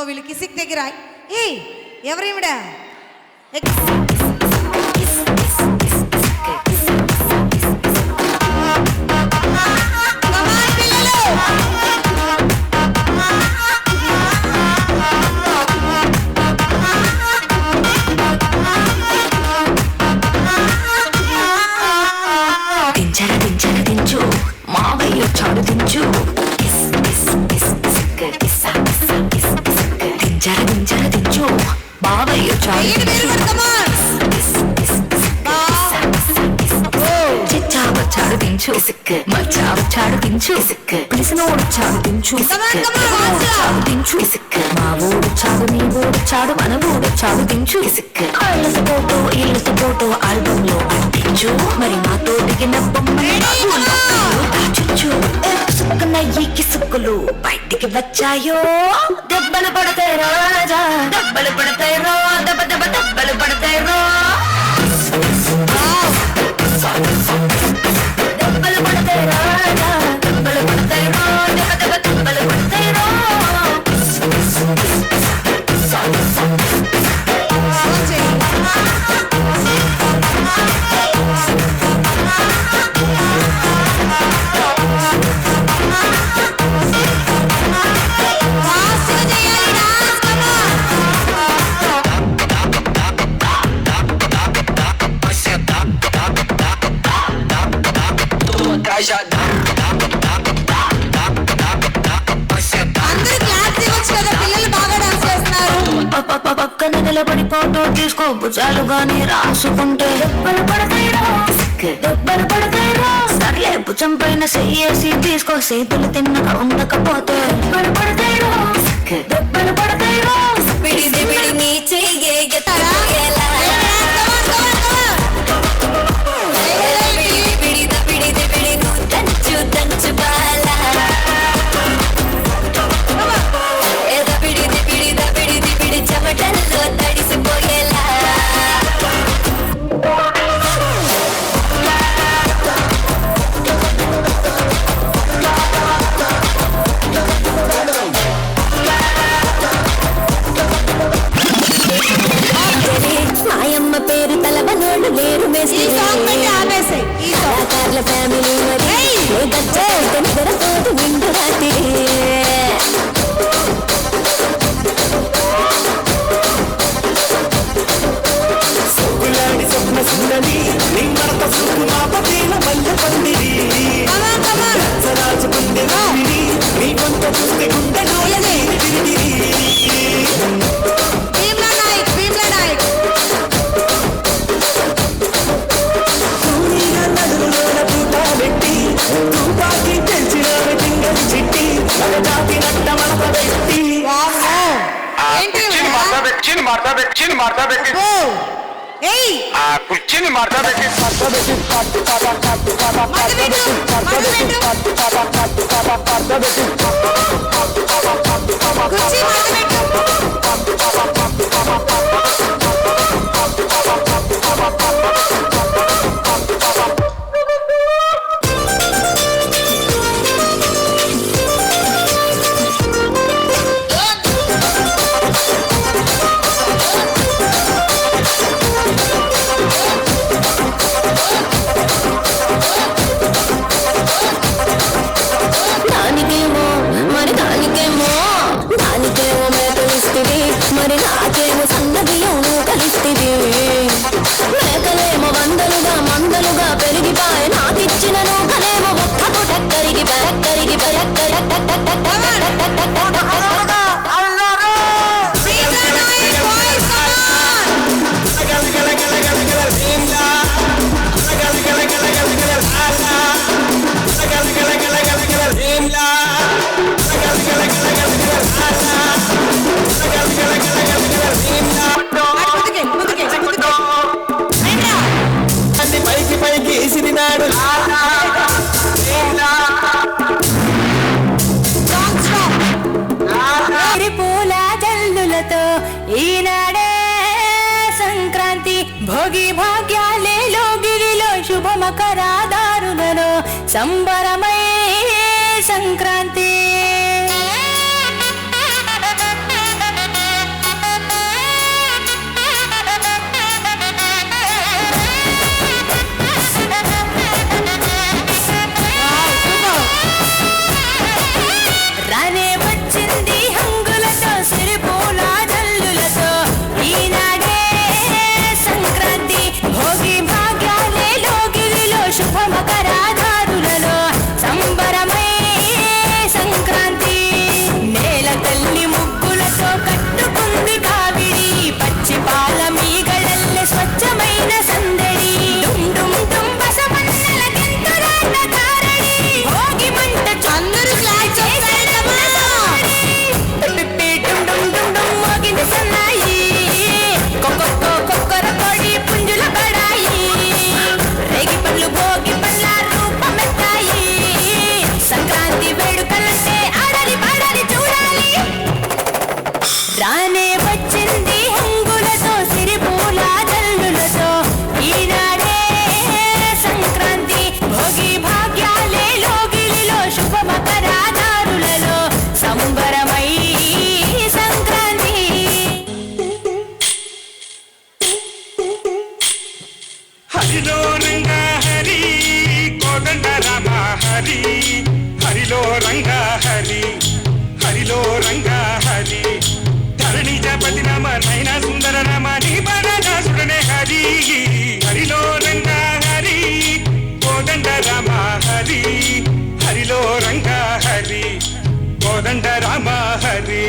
వీళ్ళు కిసిక్ దగ్గర ఏ ఎవరేమిడ దించు మావయ్య చాడు దించు దించు బావయ్య చాడు చిచ్చావచ్చాడు దించు మచ్చావచ్చాడు దించు పిలిసినోడు చాడు దించు చాడు దించు మా ఊడు చాడు నీ ఊడు చాడు మన ఊడు చాడు దించు ఇళ్ళతో ఫోటో ఆల్బమ్ లో అంటించు మరి నాతో దిగిన బొమ్మచ్చు ఈ కిసుక్కులు బయటికి వచ్చాయో దెబ్బలు పడతాయి రాజా దెబ్బలు పడతాయి రో దెబ్బ దెబ్బ దెబ్బలు పడతాయి రో దెబ్బలు పడతాయి రాజా దెబ్బలు పడతాయి రో దెబ్బ దెబ్బ దెబ్బలు పడతాయి రో పక్కన నిలబడి ఫోటో తీసుకో భుజాలు గాని రాసుకుంటే దెబ్బలు పడతాయిరా సర్లే భుజం పైన చెయ్యేసి తీసుకో చేతులు తిన్నగా ఉండకపోతే దెబ్బలు పడతాయిరా నీ చెయ్యే దంచు బాలా పిడి చెమటల్లో తడిసిపోయేలా మాయమ్మ పేరు తలవనోళ్ళు లేరు కళాకారుల ఫ్యామిలీ నిద్రపోతు నిండు రాత్రి సుందరి నీ మరత సుఖు మా పదేల మల్ల పందిరి రాజుకుంది రామిని నీ కొంత చూస్తే గుండె నోయని నదులోన పూట పెట్టి తూపాకి తెలిసిన టింగల్ చిట్టి జాతి నట్ట మనప పెట్టి కుర్చీని మార్తా పెట్టి మరి నాకేమో సంగతియోను కలిస్తుంది మేకలేమో మందలుగా పెరిగిపాయ నాకిచ్చిన నూకలేమో ఒక్కకు టక్కరిగి పైకి ఇసిరినాడు పూల జల్లులతో ఈనాడే సంక్రాంతి భోగి భాగ్యాలేలో గిరిలో శుభమకరాదారులలో సంబరమై సంక్రాంతి రంగా హరి హరిలో రంగా హరి ధరణి జపతి నమ నయన సుందర నమ నిబరదాసుడనే హరి హరిలో రంగా హరి కోదండ రామ హరి హరిలో రంగా హరి కోదండ రామ హరి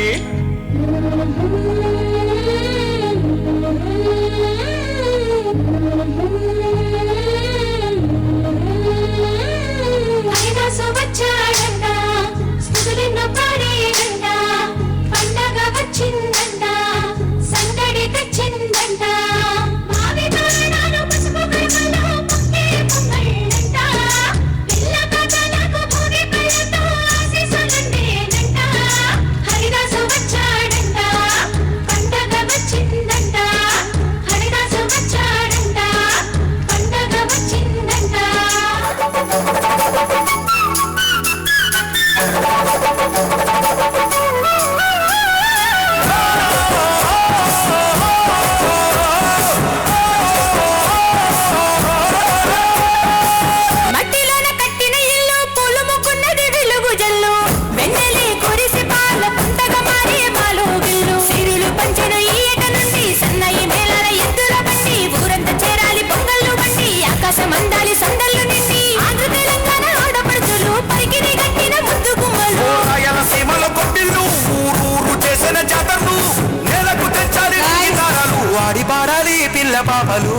పిల్ల పాపలు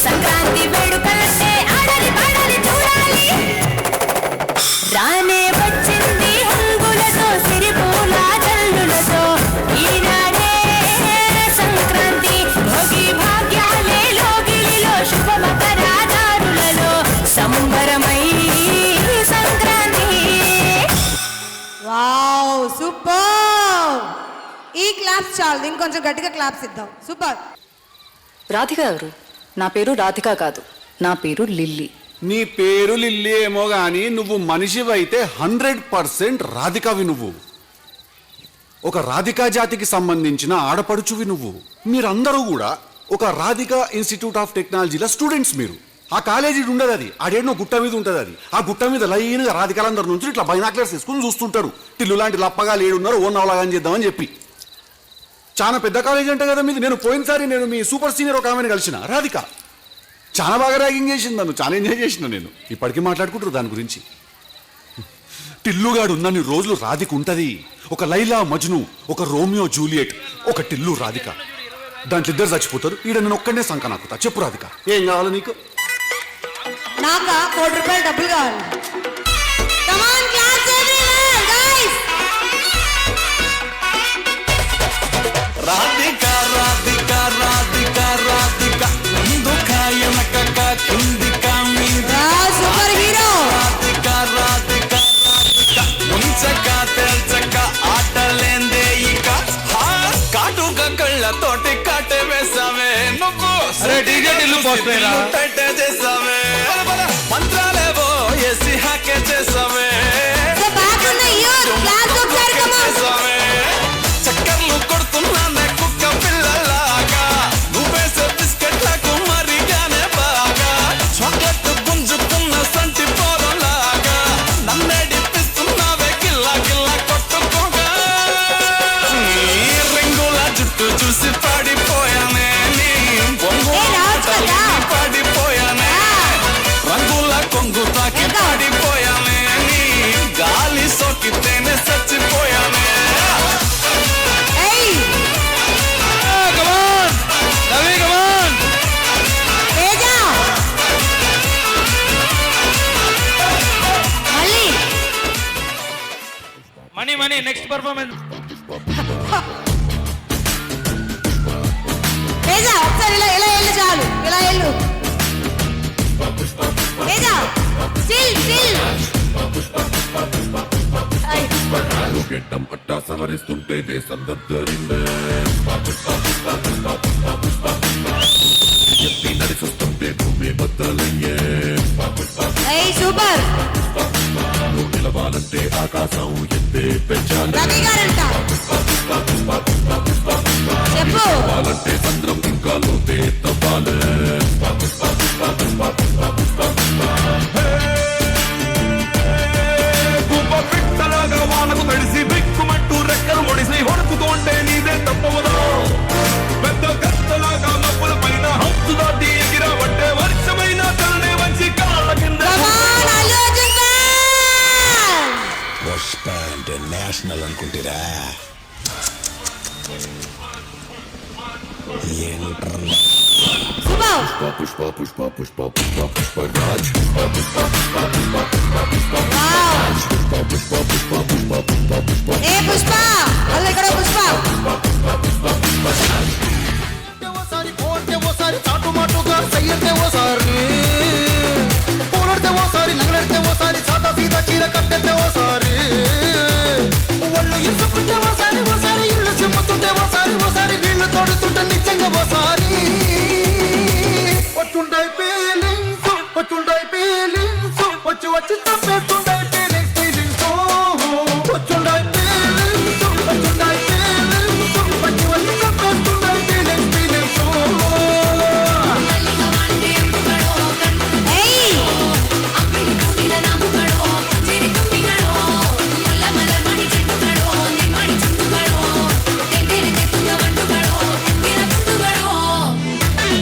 సంక్రాంతి వేడుకలంటే ఆడాలి పాడాలి చూడాలి రానే వచ్చింది హంగులతో సిరిపూల జల్లులతో ఈనాడే సంక్రాంతి భోగి భాగ్యాలే లోగిలిలో శుభమకరాదారులలో సంబరమై సంక్రాంతి. Wow super. ఈ క్లాప్స్ చాలు, ఇంకొంచెం గట్టిగా క్లాప్స్ ఇద్దాం. సూపర్. రాధిక ఎవరు? నా పేరు రాధిక కాదు, నా పేరు లిల్లీ. నీ పేరు లిల్లీ ఏమో గాని నువ్వు మనిషివైతే 100% రాధికవి. నువ్వు ఒక రాధికా జాతికి సంబంధించిన ఆడపడుచువి. నువ్వు మీరందరూ కూడా ఒక రాధికా ఇన్స్టిట్యూట్ ఆఫ్ టెక్నాలజీలో స్టూడెంట్స్. మీరు ఆ కాలేజీ ఉండదు, అది ఆడేనో గుట్ట మీద ఉంటుంది. అది ఆ గుట్ట మీద లైన్గా రాధికాలందరి నుంచి ఇట్లా బైనాక్లర్స్ తీసుకుని చూస్తుంటారు. టిల్లు లాంటి లప్పగా లేడున్నారు, ఓ నవలాగాని చేద్దామని చెప్పి. చాలా పెద్ద కాలేజీ అంటే కదా మీది. నేను పోయినసారి నేను మీ సూపర్ సీనియర్ ఒక ఆమెను కలిసిన రాధిక. చాలా బాగా ర్యాగింగ్ చేసింది నన్ను, చాలా ఎంజాయ్ చేసిన. నేను ఇప్పటికీ మాట్లాడుకుంటారు దాని గురించి. టిల్లుగాడు ఉన్నన్ని రోజులు రాధిక ఉంటుంది. ఒక లైలా మజ్ను, ఒక రోమియో జూలియట్, ఒక టిల్లు రాధిక. దాంట్లో ఇద్దరు చచ్చిపోతారు. ఈడ నేను ఒక్కడనే సంక నాకుతా. చెప్పు రాధిక, ఏం కావాలి నీకు? నాకు 1 కోటి రూపాయలు డబ్బులు కావాలి. Come on, claps everyone, guys. Radhika Radhika Radhika Radhika ముందుకాయనక కిందిక మీద సూపర్ హీరో. రాధిక రాధిక రాధిక ముంచక తెల్చక ఆటలేందే ఇక కాటుక కళ్ళతోటి కాటే వేసావే నువ్వు. చేసావే మంత్రాలేవో వేసి హాకే చేసావే. చేసావే చక్కర్లు కొడుతున్నానే కుక్క పిల్లలాగా. నువ్వేసే బిస్కెట్లకు మరిగానే బాగా. చాక్లెట్ గుంజుకున్న సంటి పోరలాగా నన్నేడిపిస్తున్నావే గిల్లా గిల్లా కొట్టుకోగా. రింగుల జుట్టు చూసి పడిపోయానే, నీ పడిపోయానే. రంగుల కొంగు తాకి పడిపోయానే, నీ గాలి సోకితేనే చచ్చిపోయానే. Mani next performance. ఒకసారి ఇలా ఇలా వెళ్ళు చాలు, ఇలా వెళ్ళు. పట్టా సవరిస్తుంటే దేశం దద్దరిందే. నడిచొస్తుంటే భూమి బద్దలయ్యే. సూపర్. నిలవాలంటే ఉంటే ఆకాశం ఎత్తే పెంచాలి రవి గారంట చెప్పు అంటే చంద్రం ఇంకా లోతే తవ్వాలి పిట్టలాగా వాళ్ళకు తడిసి బిక్కుమట్టు రెక్కలు ముడిసి వణుకుతోంటే నీదే తప్పవదా పెద్ద కత్తలాగా మప్పుల పైన హంసు దాటి ఎగిరావంటే వర్షమైన తలనే వచ్చి కాళ్ళ కింద పుష్ప ఇంటర్నేషనల్ అనుకుంటారా పుష్ప పుష్ప పుష్ప పుష్ప పుష్ప రాజ్ ఏ పుష్ప వాళ్ళు ఇక్కడ పుష్ప ఓసారి పోతే ఓసారి చాటుమాటుగా సయ్యతే ఓసారి పోలడితే ఓసారి నగలడితే ఓసారి సాదా సీదా చీర కట్టెతే ఓసారి ఒళ్ళు ఇసుకుంటే ఓసారి ఓసారి ఇల్లు చిమ్ముతుంటే ఓసారి ఓసారి వీళ్ళు తోడుతుంటే నిజంగా ఓసారి వచ్చుండై ఫీలింగ్స్ వచ్చి వచ్చి తప్పేస్తుండై ఫీలింగ్స్ వచ్చుండై ఫీలింగ్స్ వచ్చి వచ్చి తప్పేస్తుండై ఫీలింగ్స్ ఏయ్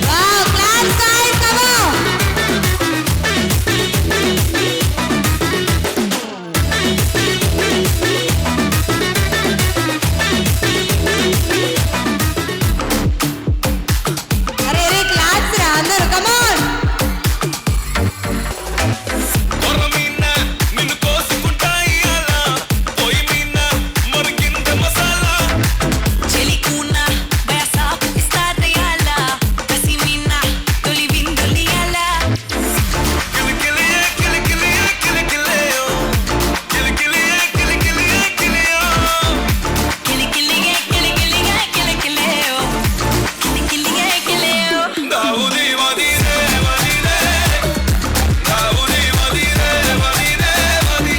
wow class guys come on అరే రే క్లాస్ రా అందరూ కమ్ ఆన్ కొరమీన నిన్ను కోసుకుంటా ఇయాల పోయి మీన మరికింద మసాలా చెలికున్నా బయసాపు ఇస్తారయాలా కసిమిన్నా తొలి విందులియాలా కిలికిలియే కిలికిలియే కిలికిలియో కిలికిలియే కిలికిలియే కిలియో కిలికిలిగే కిలికిలిగే కిలికిలేయో కిలికిలిగే కిలియో దావుది వదిరే వదిరే దావుది వదిరే వదిరే వది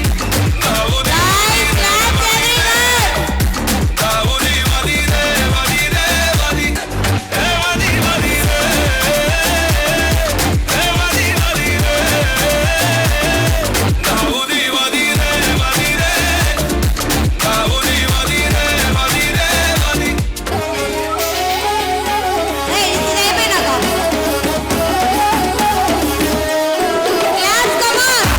దావుది గైస్ క్లాస్ ఎవ్రీవన్ దావుది వదిరే వదిరే వది ఏ వది వదిరే ఏ వది వదిరే దావుది వదిరే వదిరే దావుది వదిరే వదిరే వది ఏయ్ ఇది అయిపోయినాక క్లాస్ కమ్ ఆన్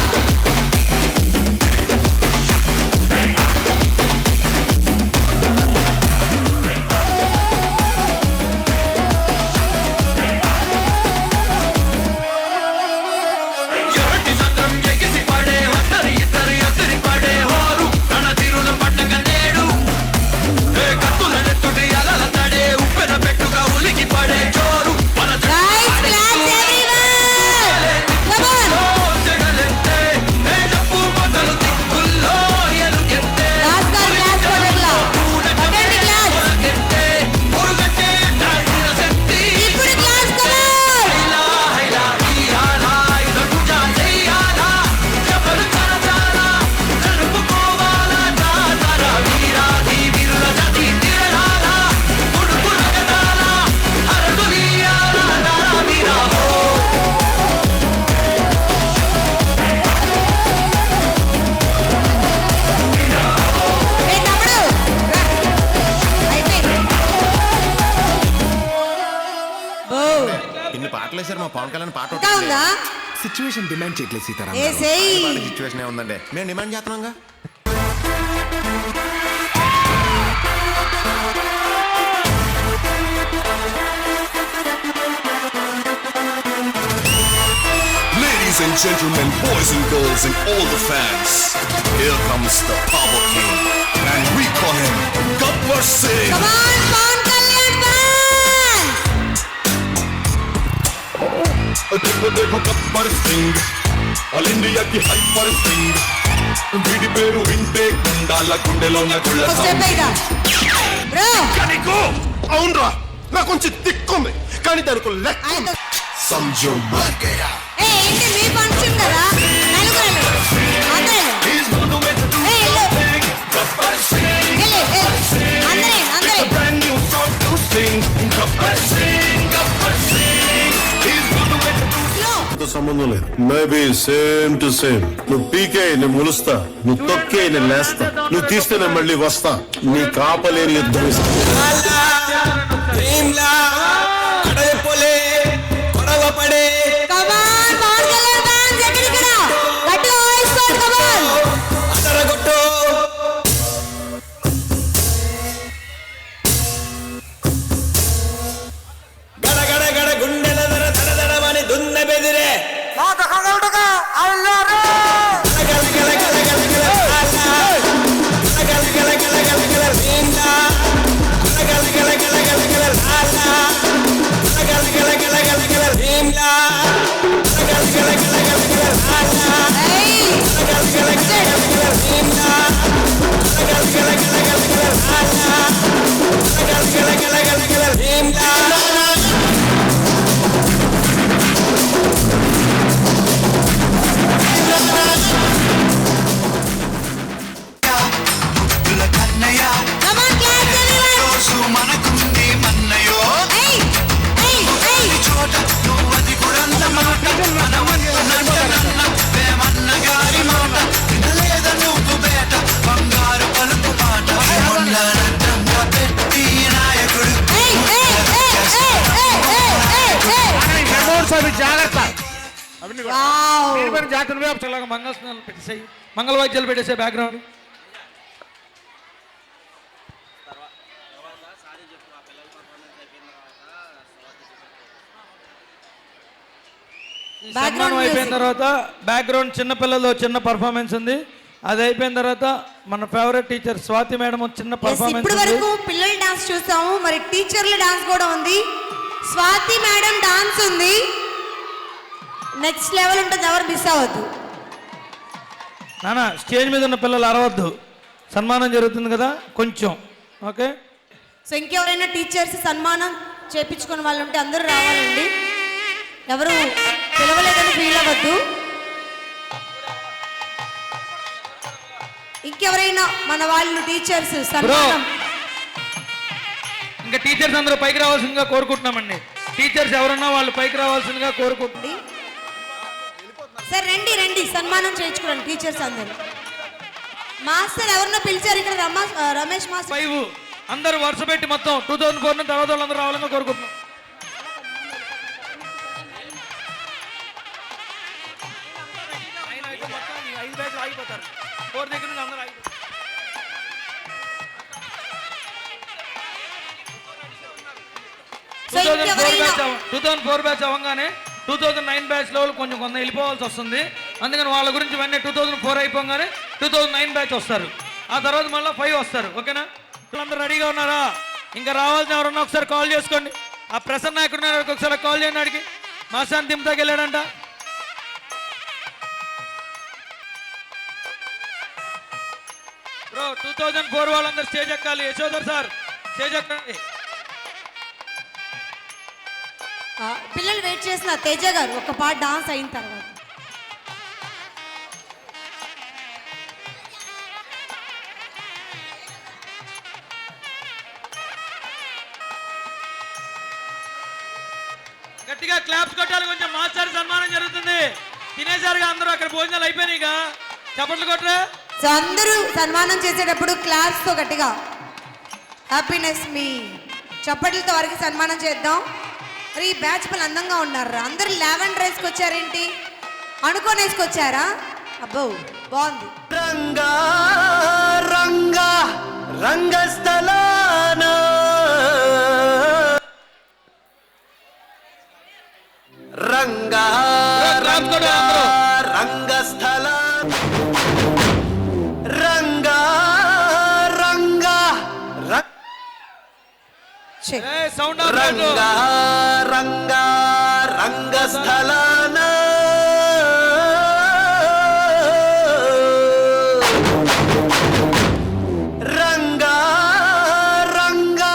ఎరటి చంద్రం ఎగిసి పడే ఒక్కరి ఇద్దరు ఎదురి పడే హోరు తన తీరుల పండగ నేడు ఏ కత్తుల నెత్తుటి అలల తడే ఉప్పెన పెట్టుగా ఉలికి పడే జోరు మన guys class everyone come on జగలెత్తే ఏ డప్పు మొదలు దిక్కుల్లో ఎలుగెత్తే క్లాస్ కొడట్లా అటెండ్ క్లాస్ ఎత్తే మురుగట్టే దాచిన శక్తి ఇప్పుడు క్లాస్ కమ్ ఆన్ హైలా హైలా ఇయాలా ఇదొట్టు జాతేయాలా చెప్పలు చరచాలా జరుపుకోవాలా జాతర వీరాది వీరుల జాతి తీరడాలా ఉడుకు నగదాలా అరగులియాలా దారా వీరా ఏ తమ్ముడు రా. అయిపోయింది బో ఇన్ని పాటలు వేసారు మా పవన్ కళ్యాణ్ పాట ఇంకా ఉందా సిచ్యువేషన్ డిమాండ్ చేయట్లేదు సీతారాం ఏ సెయ్ సిచ్యువేషన్ ఉందండి మేము demand చేస్తున్నాంగా Ladies and gentlemen, boys and girls, and all the fans, here comes the Power King, and we call him Gabbar Singh. Come on Pawan Kalyan fans देखो गब्बर सिंह ऑल इंडिया की हाइपर सिंह వీడి పేరు వింటే గుండాల గుండెలో గుళ్ళ ఒక స్టెప్ అయిగా బ్రో నీకు అవునరా నాకు కొంచెం దిక్కుంది కానీ దానికి లెక్క ఆయనతో समझो मर गया. ఏ ఏంటి మీ ఫంక్షన్ కదా నలుగురు అందరూ సంబంధం లేదు మేబీ సేమ్ టు సేమ్ నువ్వు పీకే నేను ములుస్తా నువ్వు తొక్కే నేను లేస్తా నువ్వు తీస్తే నేను మళ్ళీ వస్తా నీ కాపలేని యుద్ధం ఇస్తా కమాన్ పవన్ కళ్యాణ్ ఫ్యాన్స్ ఎక్కడిక్కడ గట్టిగా వాయిస్తారు కమాన్ మంగళ వాద్యాలు పెట్టేసే బ్యాక్గ్రౌండ్ సన్మానం అయిపోయిన తర్వాత బ్యాక్గ్రౌండ్ చిన్న పిల్లలు చిన్న పర్ఫార్మెన్స్ ఉంది. అది అయిపోయిన తర్వాత మన ఫేవరెట్ టీచర్ స్వాతి మేడం చిన్న పర్ఫార్మెన్స్. ఇప్పుడు వరకు పిల్లల డాన్స్ చూసాము, మరి టీచర్ల డాన్స్ కూడా ఉంది. స్వాతి మేడం డాన్స్ ఉంది, నెక్స్ట్ లెవెల్ ఉంటుంది, ఎవరు మిస్ అవ్వద్దు. నానా స్టేజ్ మీద ఉన్న పిల్లలు అరవద్దు, సన్మానం జరుగుతుంది కదా కొంచెం. ఓకే, సో ఇంకెవరైనా టీచర్స్ సన్మానం చేపించుకున్న వాళ్ళు ఉంటే అందరూ రావాలండి, ఎవరు పిలవలేదని ఫీల్ అవ్వద్దు. ఇంకెవరైనా మన వాళ్ళు టీచర్స్ సన్మానం. ఇంకా టీచర్స్ అందరూ పైకి రావాల్సిందిగా కోరుకుంటున్నామండి. టీచర్స్ ఎవరన్నా వాళ్ళు పైకి రావాల్సిందిగా కోరుకుంటుంది. సార్ రండి రండి, సన్మానం చేయించుకోండి టీచర్స్ అందరూ. మాస్టర్ ఎవరన్నా పిలిచారు ఇక్కడ, రమేష్ మాస్టర్. 5 అందరూ వరుస పెట్టి మొత్తం 2004 తర్వాత వాళ్ళందరూ రావాలని కోరుకుంటున్నాం. ఆగిపోతారు 4 దగ్గర నుంచి అందరూ ఆగిపోతారు. 2004 బ్యాచ్ అవ్వగానే 2009 బ్యాచ్ లో కొంచెం కొంత వెళ్ళిపోవాల్సి వస్తుంది. అందుకని వాళ్ళ గురించి వెంటనే 2004 అయిపోగానే 2009 బ్యాచ్ వస్తారు. ఆ తర్వాత మళ్ళీ 5 వస్తారు. ఓకేనా, అందరూ రెడీగా ఉన్నారా? ఇంకా రావాల్సిన ఎవరన్నా ఒకసారి కాల్ చేసుకోండి. ఆ ప్రసన్న నాయకుడు ఒకసారి కాల్ చేయండి. అడిగి మాసాన్ తిమ్తాకి వెళ్ళాడంట. బ్రో 2004 వాళ్ళందరూ స్టేజ్ ఎక్కాలి. యశోధర్ సార్ స్టేజ్ ఎక్కండి. పిల్లలు వెయిట్ చేసిన తేజ గారు ఒక పాట డాన్స్ అయిన తర్వాత గట్టిగా క్లాప్స్ కొట్టాలి. కొంచెం మాస్టర్ సన్మానం జరుగుతుంది. తినేసారుగా అందరూ, అక్కడ భోజనాలు అయిపోయినాయిగా, చప్పట్లు కొట్టరా. సో అందరూ సన్మానం చేసేటప్పుడు క్లాప్స్ తో గట్టిగా హ్యాపీనెస్ మీ చప్పట్లతో వారికి సన్మానం చేద్దాం. మరి ఈ బ్యాచ్ పిల్లలు అందంగా ఉన్నారు. అందరూ లావెండర్ వేసుకొచ్చారేంటి, అనుకోని వేసుకొచ్చారా? అబ్బో బాగుంది. రంగా రంగా రంగస్థలాన రంగా రంగస్థల రంగా రంగా రంగా రంగా రంగస్థలాన రంగా రంగా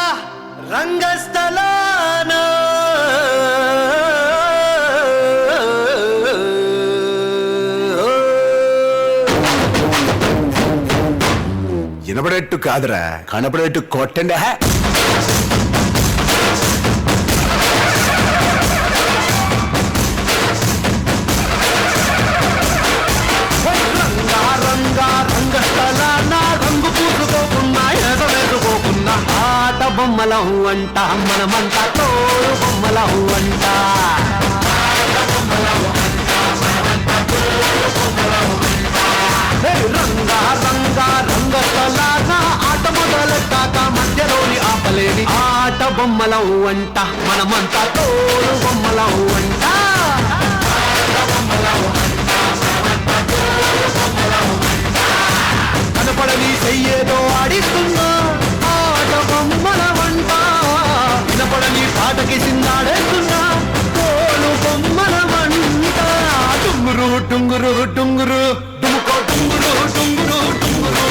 రంగస్థలాన వినపడేట్టు కాదురా, కనపడేట్టు కొట్టండి. బొమ్మలం అంట మనమంతా తోలు బొమ్మలం అంట రంగా రంగా రంగలాగా ఆట మొదలెట్టాక మధ్యలోని ఆపలేని ఆట బొమ్మలం అంట మనమంతా తోలు బొమ్మలం అంట కనపడని చెయ్యేదో ఆడిస్తున్నా ఆట బొమ్మల వంట వినపడని పాటకి సిందాడేస్తున్నా తోలు బొమ్మల వంట టుంగురు టుంగురు టుంగురు డుముకో టుంగురు టుంగురు టుంగురు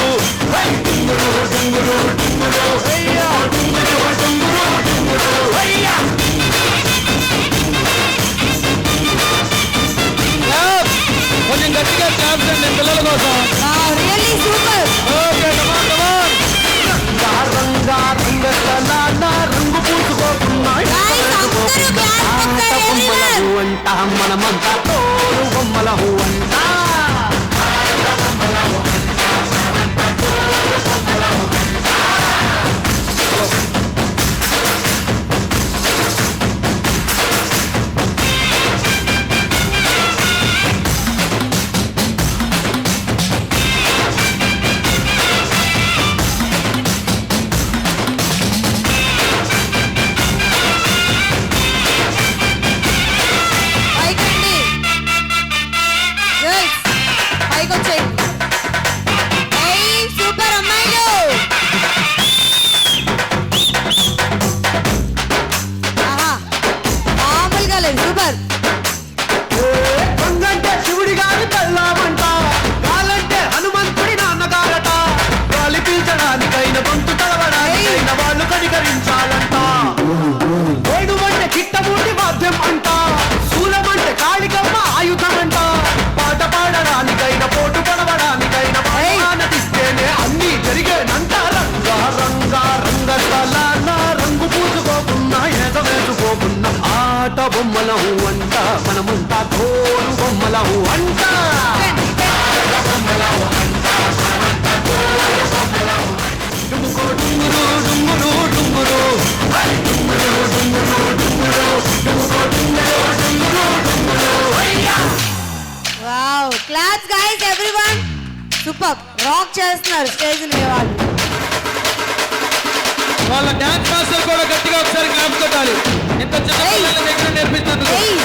హై టుంగురు టుంగురు టుంగురు హయ్యా టుంగురు టుంగురు టుంగురు హయ్యా కొంచెం గట్టిగా క్లాప్స్ అండి పిల్లల కోసం. Really super. ఓకే కమాన్ కమాన్. రంగా రంగా రంగలాగా రంగు పూసుకోతున్నాయి ఆట బొమ్మల అంట మనమంతా తోలు బొమ్మల అంట పైకండి గర్ల్స్ పైకి వచ్చేయండి. ఏయ్ సూపర్ అమ్మాయిలు. ఆహా మామూలుగా లేదు సూపర్. గంగంటే శివుడి గారి పెళ్ళామంట గాలంటే హనుమంతుడి నాన్నగారట గాలి పీల్చడానికైన గొంతు తడవడానికైన వాళ్ళు కనికరించాలంట వేడుమంటే చిట్టమూటి వాద్యం అంట శూలమంటే కాళికమ్మ ఆయుధం అంట పాట పాడడానికైన పోటు పడవడానికైన నటిస్తేనే అన్ని జరిగేనంట రంగా రంగా రంగలాల రంగు పూసుకోకున్నా ఏద వేసుకోకున్నా ఆట బొమ్మలం అంట మనమంతా తోలు బొమ్మలం అంట డుముకో డుంగురు డుంగురు డుంగురు హై డుంగురు డుంగురు డుంగురు డుముకో డుంగురు డుంగురు డుంగురు హయ్యా wow claps guys everyone. Super rock చేస్తున్నారు స్టేజ్ మీద వాళ్ళు. వాళ్ళ డాన్స్ మాస్టర్ కూడా గట్టిగా ఒకసారి క్లాప్స్ కొట్టాలి. ఇంత చిన్న పిల్లల దగ్గర నేర్పిస్తున్నారు. ఏయ్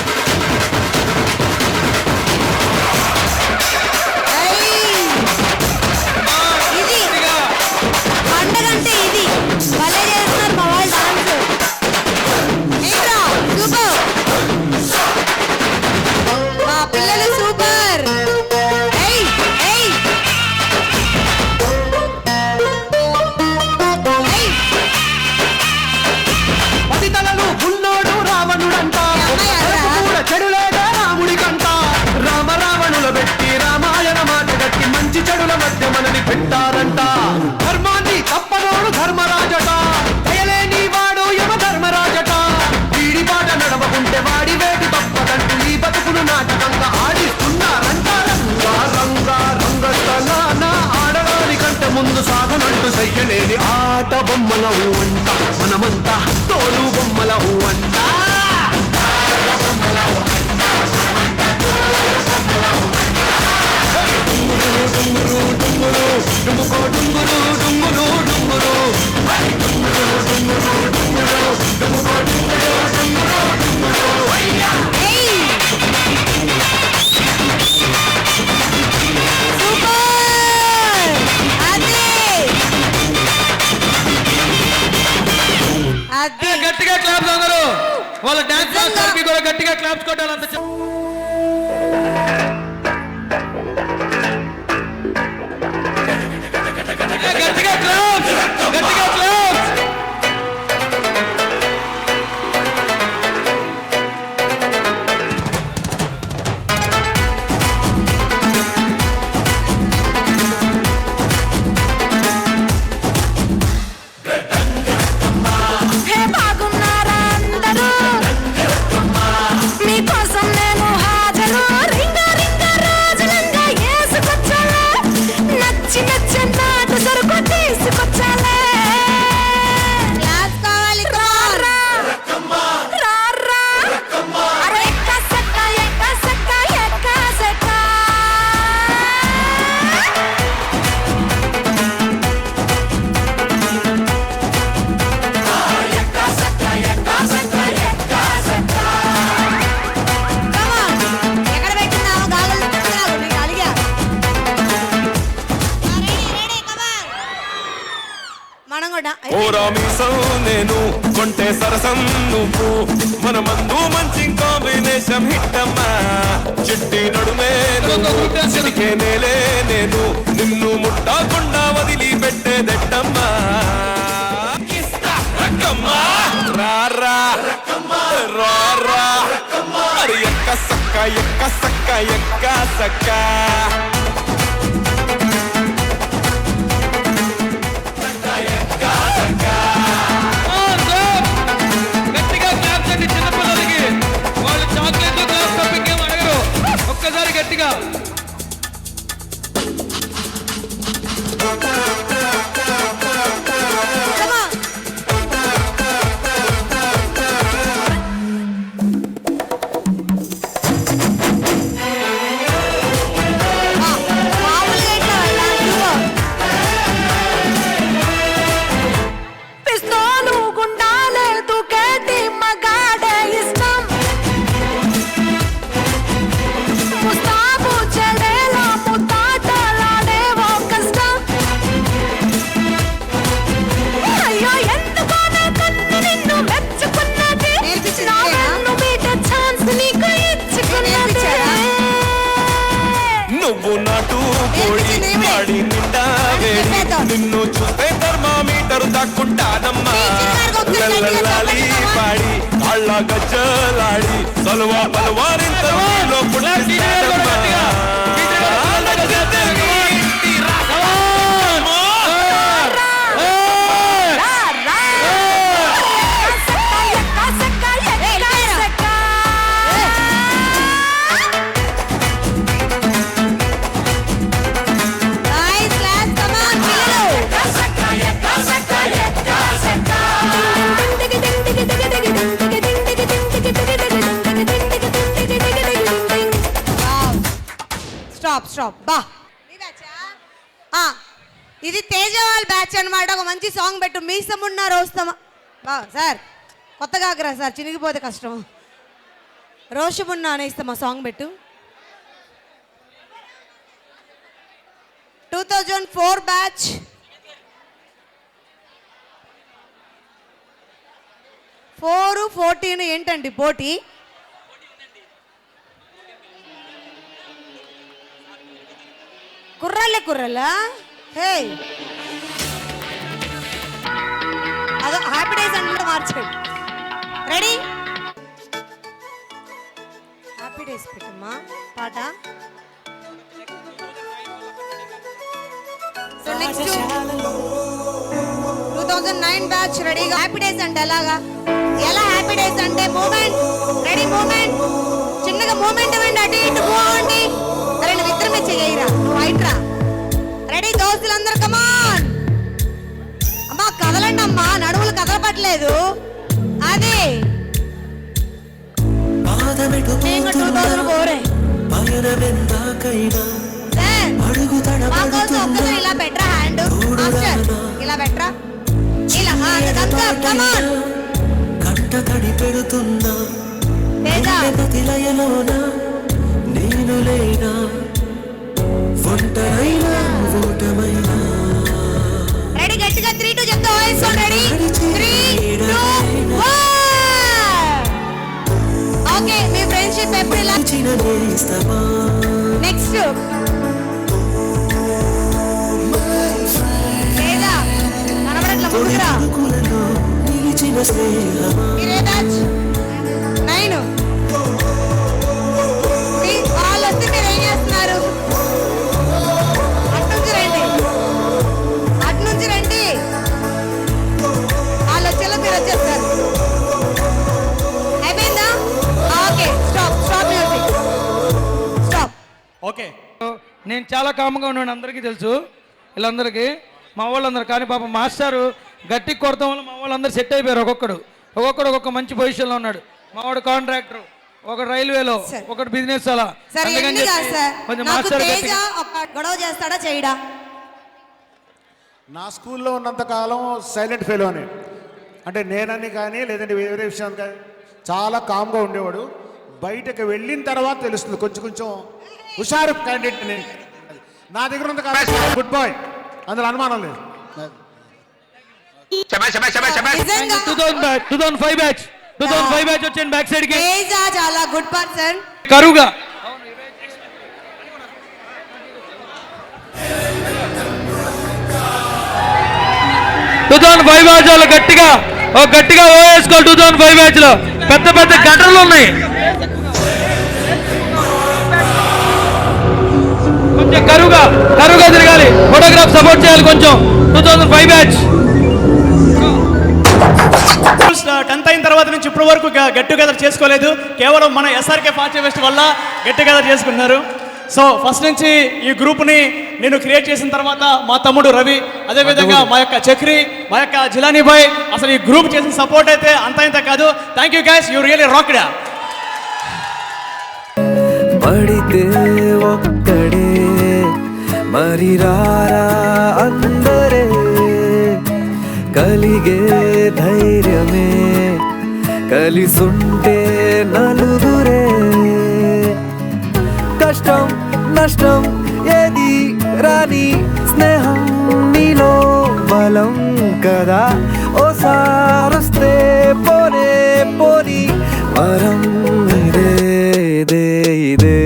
ఏయ్ ఇది పండగంటే ఇది భలే చేస్తున్నారు మా వాళ్ళు డాన్స్. ఏంట్రా సూపర్ మా పిల్లలు సూపర్. ఏయ్ ఏయ్ ఏయ్ పది తలలు ఉన్నోడు రావణుడంట కూడా చెడులేదా రాముడికంట రామ రావణుల పెట్టి రామాయణ మాట గట్టి మంచి చెడుల మధ్య మనని పెట్టారంట ధర్మాన్ని తప్పనోడు ధర్మరాజట దయలేని వాడు యమ ధర్మరాజట వీడి పాట నడవకుంటే వాడి వేటు తప్పదంటూ ఈ బతుకును నాటకంగా ఆడిస్తున్నారంట రంగా రంగా రంగస్థలాన ఆడడానికంటే ముందు సాగనంటూ సయ్యలేని ఆట బొమ్మలవు అంట మనమంతా తోలు బొమ్మలవు అంట డుముకో డుంగురు డుంగురు డుంగురు హై డుంగురు డుంగురు డుంగురు డుముకో డుంగురు డుంగురు డుంగురు హయ్యా ఏయ్ సూపర్ అదే అదే గట్టిగా క్లాప్స్ అందరూ. వాళ్ళ డాన్స్ మాస్టర్ కి కూడా గట్టిగా క్లాప్స్ కొట్టాలి. అంత గట్టిగా క్లాప్స్ గట్టిగా క్లాప్స్. హే బాగున్నారా అందరూ మీకోసం నేను హాజరు రింగ రింగ రాజులంగా వేసుకొచ్చాలే నచ్చి నచ్చి నాటు సరుకు తీసుకొచ్చాలే కొంటే సరసం నువ్వు మన మందు మంచి కాంబినేషన్ హిట్ అమ్మా చిట్టి నడుమే చిటికే నేలే నేను నిన్ను ముట్టకుండా వదిలి పెట్టేదెట్టమ్మా రక్కమ్మా రారా రారా మరి ఎక్క సక్క ఎక్క సక్క ఎక్క సక్క గట్టిగా క్లాప్స్ అండి చిన్నపిల్లలకి. వాళ్ళు చాక్లెట్ క్లాప్స్ తప్ప ఇంకేం అడగరు. ఒక్కసారి గట్టిగా. పిస్తోలు గుండాలే దుకేటి మగాడే ఇష్టం ముస్తాబు చెడేలా ముత్తాటలాడేవో కష్టం అయ్యో ఎందుకోనే కన్ను నిన్ను మెచ్చుకున్నది నా వెన్ను మీట ఛాన్స్ నీకు ఇచ్చుకున్నది నువ్వు నాటు కోడి వాడి నిండా వేడి నిన్ను చూస్తే థర్మామీటర్ దాక్కుంటానమ్మా లల్లలాలి పాడి అళ్ళ గజ్జలాడి సలువా పలువారింత నీలో పుట్టిస్తానమ్మా స్టాప్ స్టాప్ బా ఇది తేజవాల్ బ్యాచ్ అన్నమాట. ఒక మంచి సాంగ్ పెట్టు. మీసమున్న రోస్తమా బా సార్ కొత్తగా ఆగరా సార్, చినిగిపోతే కష్టం. రోషమున్న అనేస్తామా సాంగ్ పెట్టు. 2004 బ్యాచ్. ఫోర్ 14 ఏంటండి పోటీ? కుర్రలా హే అదో హ్యాపీ డేస్ అంటే మార్చండి. రెడీ? హ్యాపీ డేస్ పెట్టమ్మా పాట. సో నెక్స్ట్ 2009 బ్యాచ్ రెడీగా. హ్యాపీ డేస్ అంటే ఎలాగా? ఎలా హ్యాపీ డేస్ అంటే మూమెంట్. Ready moment. చిన్నగా మూమెంట్ ఇవ్వండి, అటు ఇటు పోవండి. సరే నువ్వు ఇద్దరు మెచ్చి చేయరా, నువ్వు హైట్రా. రెడీ దోస్తులందరూ కమాన్. అమ్మా కదలండి అమ్మా, నడుములు కదలపట్లేదు. అదే 2004 ఒక్కసారి ఇలా పెట్టరా హ్యాండ్ మాస్టర్, ఇలా పెట్టరా, ఇలా కమాన్. కంట తడి పెడుతున్నా నేను లేనా ఒంటరైనా ఓటమైనా. రెడీ గట్టిగా 3 2 చెప్తా. Voice ready 3 2 1. ఓకే మీ ఫ్రెండ్షిప్ ఎప్పుడు ఇలా నెక్స్ట్ లేదా కనబడట్ల ముందురా. మీరే బ్యాచ్ 9 వాళ్ళు వస్తే మీరు ఏం చేస్తున్నారు? అటు నుంచి రండి. వాళ్ళు వచ్చేలా మీరు వచ్చేస్తారు. అయిపోయిందా? Okay stop music stop. Okay నేను చాలా కామ్గా ఉన్నాను, అందరికీ తెలుసు వీళ్ళందరికీ, మా వాళ్ళందరూ. కానీ పాపం మాస్టారు గట్టి కొడతాం వల్ల మా వాళ్ళందరూ సెట్ అయిపోయారు. ఒక్కొక్క మంచి పొజిషన్లో ఉన్నాడు. మా వాడు కాంట్రాక్టర్, ఒకటి రైల్వేలో, ఒకటి బిజినెస్. అలా కొంచెం మాస్టర్ గొడవ చేస్తాడా చేయడా? నా స్కూల్లో ఉన్నంత కాలం సైలెంట్ ఫెలో అని, అంటే నేనని కానీ లేదంటే వేరే విషయం కానీ చాలా కామ్గా ఉండేవాడు. బయటకు వెళ్ళిన తర్వాత తెలుస్తుంది కొంచెం హుషారు క్యాండిడేట్ నేను. నా దగ్గర ఉన్నంత కాలం గుడ్ బాయ్, అందులో అనుమానం లేదు. నిజంగా 2005 బ్యాచ్ 2005 బ్యాచ్ వచ్చాను బ్యాక్ సైడ్ కి. తేజ చాలా గుడ్ పర్సన్. కరువుగా 2005 బ్యాచ్ వాళ్ళు గట్టిగా ఓవేసుకోవాలి. 2005 బ్యాచ్ లో పెద్ద పెద్ద గటర్లు ఉన్నాయి. కొంచెం కరువుగా తిరగాలి. ఫోటోగ్రాఫ్ సపోర్ట్ చేయాలి కొంచెం. 2005 బ్యాచ్ 10th అయిన తర్వాత నుంచి ఇప్పటి వరకు గెట్ టుగెదర్ చేసుకోలేదు. కేవలం మన ఎస్ఆర్కే ఫార్టీ ఫెస్ట్ వల్ల గెట్ టుగెదర్ చేసుకున్నారు. సో ఫస్ట్ నుంచి ఈ గ్రూప్ని నేను క్రియేట్ చేసిన తర్వాత మా తమ్ముడు రవి, అదేవిధంగా మా యొక్క చక్రి, మా యొక్క జిలానీ బాయ్, అసలు ఈ గ్రూప్ చేసిన సపోర్ట్ అయితే అంత ఇంత కాదు. Thank you guys, you really rocked. పడితే ఒక్కడే మరి రారా అందరే కలిగే ధైర్యమే కలిసుంటే నలుగురే కష్టం నష్టం ఏది రాని స్నేహం నీలో బలం కదా ఓసారొస్తే పోనే పోని వరం ఇదే ఇదే ఇదే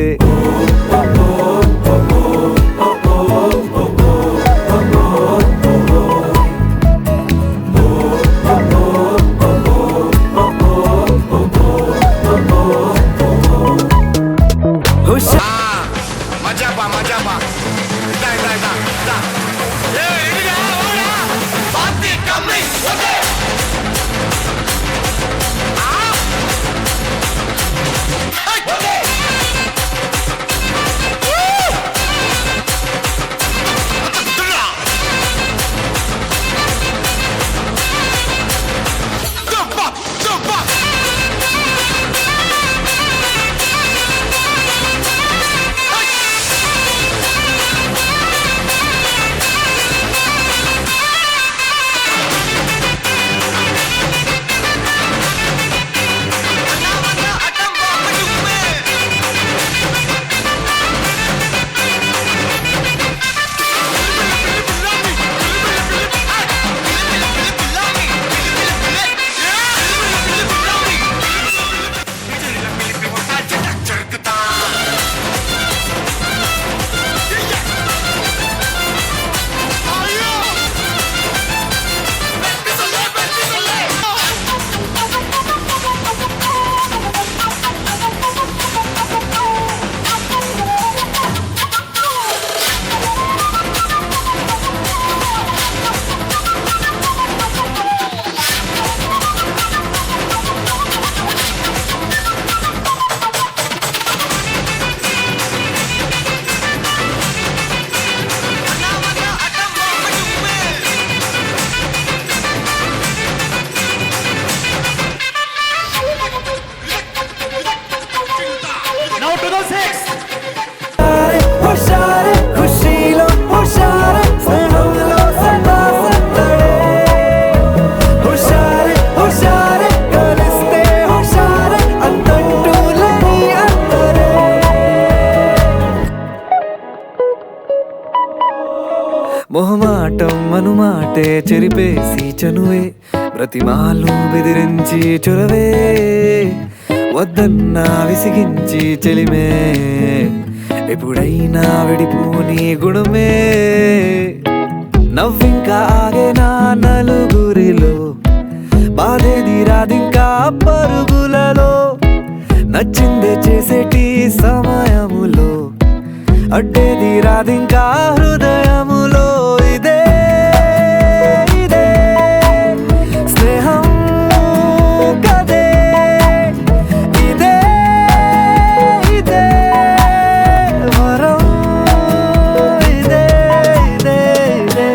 మొహమాటం అనుమాటే చెరిపేసి చనువే ప్రతిమాలు బెదిరించి చొరవే వద్దన్నా విసిగించి చెలిమే ఎప్పుడైనా విడిపోని గుణమే నవ్వింకా ఆగేనా నలుగురిలో బాధేది రాదింకా పరుగులలో నచ్చిందే చేసేటి సమయములో అడ్డేది రాదింకా హృదయములో ఇదే ఇదే స్నేహం కదే ఇదే ఇదే వరం ఇదే ఇదే ఇదే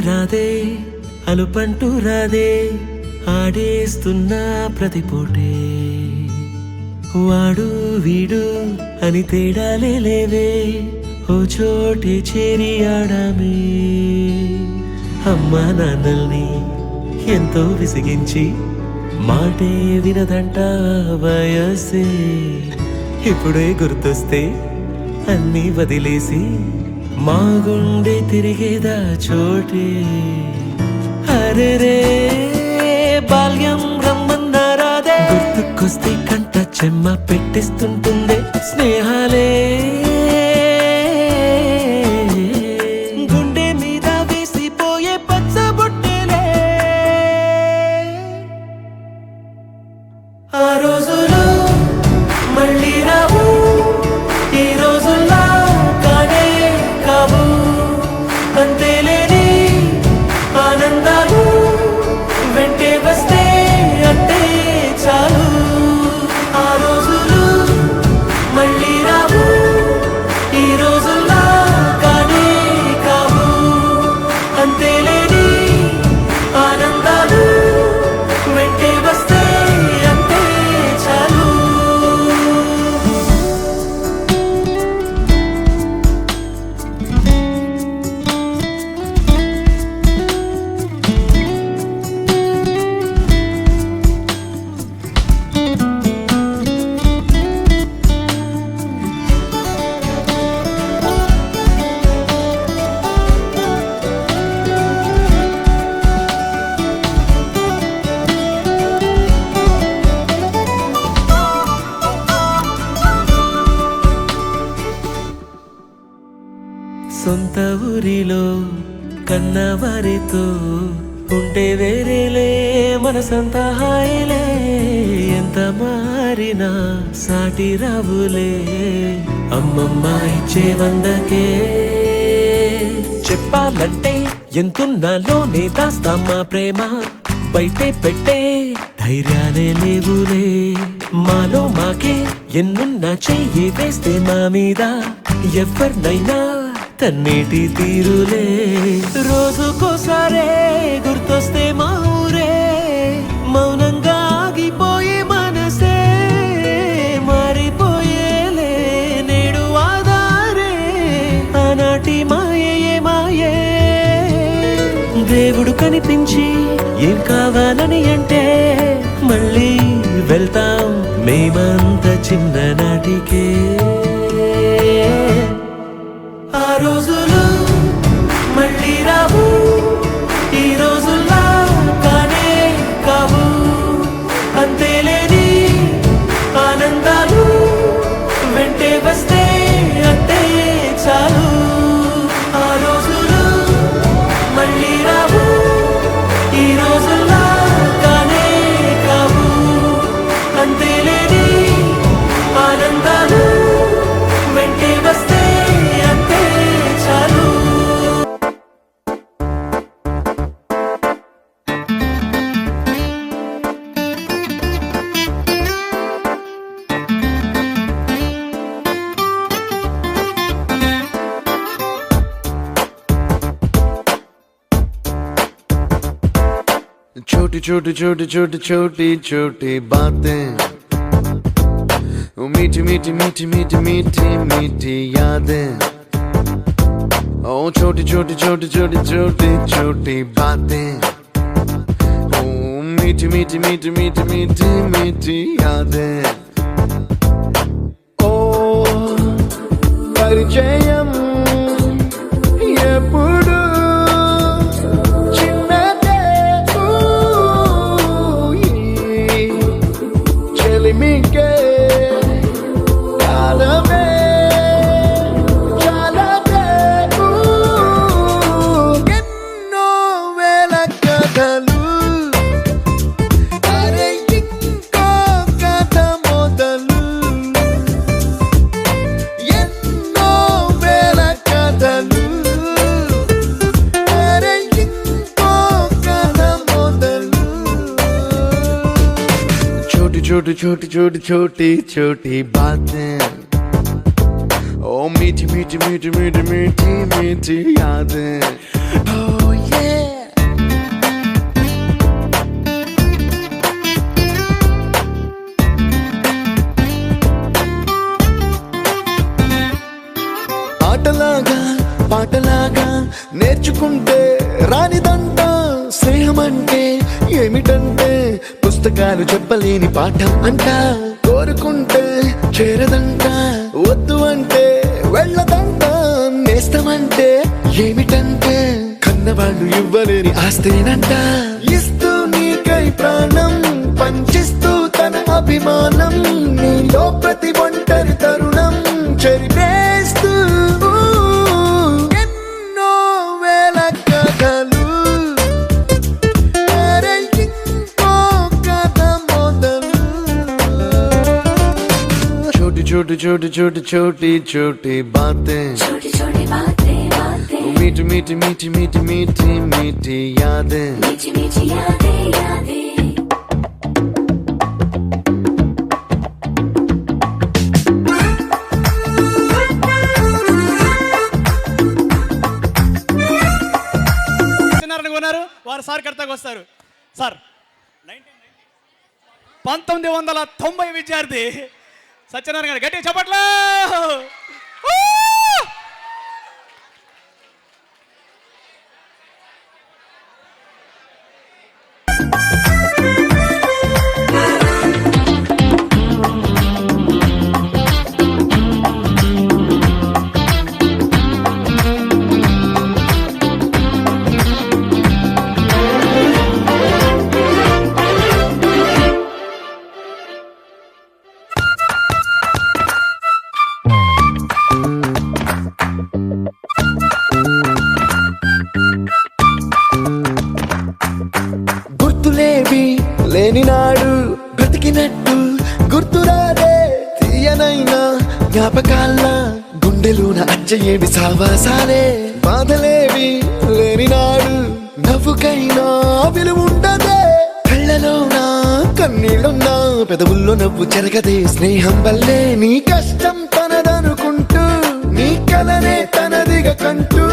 రాదే అలుపంటూ రాదే ఆడేస్తున్నా ప్రతి పూటే వాడు వీడు అని తేడాలే లేవే ఓ చోటే చేరి ఆడామే అమ్మా నాన్నల్ని ఎంతో విసిగించి మాటే వినదంట వయసే ఇప్పుడే గుర్తొస్తే అన్నీ వదిలేసి మా గుండె తిరిగేదా చోటే అరే రే బాల్యం రమ్మన్నారాదే గుర్తుకొస్తే కంట చెమ్మ పెట్టిస్తుంటుందే స్నేహాలే గుండె మీద వేసిపోయే పచ్చబొట్టెలే ఆ రోజులు మళ్ళీ రావు ఈ రోజుల్లా కానే కావు అంతేలేని ఆనందాలు వెంటే వస్తే అంటే చాలు ఆ రోజులు మళ్ళీ రావు ఈ రోజుల్లా కానే కావు అంతేలేని ఆనందాలు వెంటే వస్తే అంటే చాలు సొంత ఊరిలో కన్నవారితో ఉంటే వేరేలే మనసంత హాయిలే ఎంత మారినా సాటి రావులే అమ్మమ్మ ఇచ్చే వందకే చెప్పాలంటే ఎంతున్నాలోనే దాస్తామా ప్రేమ బయటే పెట్టే ధైర్యాలే లేవులే మాలో మాకే ఎన్నున్నా చెయ్యి వేస్తే మా మీద ఎవరినైనా తన్నేటి తీరులే రోజుకోసారే గుర్తొస్తే మా ఊరే మౌనంగా ఆగిపోయే మనసే మారిపోయేలే నేడు ఆధారే ఆనాటి మాయే మాయే దేవుడు కనిపించి ఏం కావాలని అంటే మళ్ళీ వెళ్తాం మేమంత చిన్ననాటికే ఆ రోజులు మళ్ళీ రావు ఈ రోజుల్లా కానే కావు అంతేలేని ఆనందాలు వెంటే వస్తే అంతే చాలు ఆ రోజులు మళ్ళీ రావు ఈ రోజుల్లా కానే కావు అంతేలేని ఆనందాలు వెంటే వస్తే అంతే చాలు छोटी छोटी छोटी छोटी छोटी छोटी बातें ओ मीठी मीठी मीठी मीठी मीठी मीठी यादें ओ छोटी छोटी छोटी छोटी छोटी छोटी बातें ओ मीठी मीठी मीठी मीठी मीठी मीठी यादें ओ परिचयम ఎప్పుడు చిన్నదే చెలిమికే కాలమే చాలదే ఎన్నో వేల కథలు అరే ఇంకో కథ మొదలు ఎన్నో వేల కథలు అరే ఇంకో కథ మొదలు छोटी छोटी छोटी छोटी छोटी छोटी बातें ओ मीठी मीठी मीठी मीठी मीठी मीठी यादें ओ ये ఆటలాగా పాటలాగా నేర్చుకుంటే రానిదంట స్నేహం అంటే ఏమిటంటే పుస్తకాలు చెప్పలేని పాఠం అంట కోరుకుంటే చేరదంట వద్దు అంటే వెళ్ళదంట నేస్తమంటే ఏమిటంటే కన్నవాళ్ళు ఇవ్వలేని ఆస్తేనంట ఇస్తూ నీకై ప్రాణం పంచిస్తూ తన అభిమానం నీలో ప్రతి ఒంటరి తరుణం చెరిపేస్తూ ఎన్నో వేల కథలు అరే ఇంకో కథ మొదలు छोटी छोटी छोटी छोटी छोटी बातें मीठी मीठी मीठी मीठी मीठी मीठी यादें వారు సార్ కర్తకు వస్తారు. సార్ 1990 విద్యార్థి సత్యనారాయణ గారు గట్టిగా చెప్పట్లా. గుర్తులేవి లేని నాడు బ్రతికినట్టు గుర్తురాదే తీయనైనా జ్ఞాపకాల గుండెలోన అచ్చయేవి సావాసాలే బాధలేవి లేని నాడు నవ్వుకైనా విలువుండదే కళ్ళలోనా కన్నీళ్ళున్నా పెదవుల్లో నవ్వు చెరగదే స్నేహం వల్లే నీ కష్టం తనదనుకుంటూ నీ కలనే తనదిగా కంటూ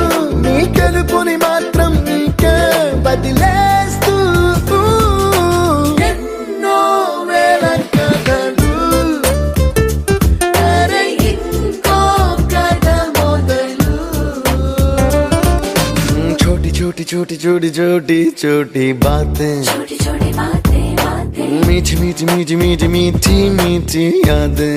నీ గెలుపుని మాత్రం నీకే బదిలేస్తూ ఎన్నో వేల కథలు అరే ఇంకో కథ మొదలు छोटी छोटी छोटी छोटी छोटी छोटी बातें मीठी मीठी मीठी मीठी मीठी मीठी यादें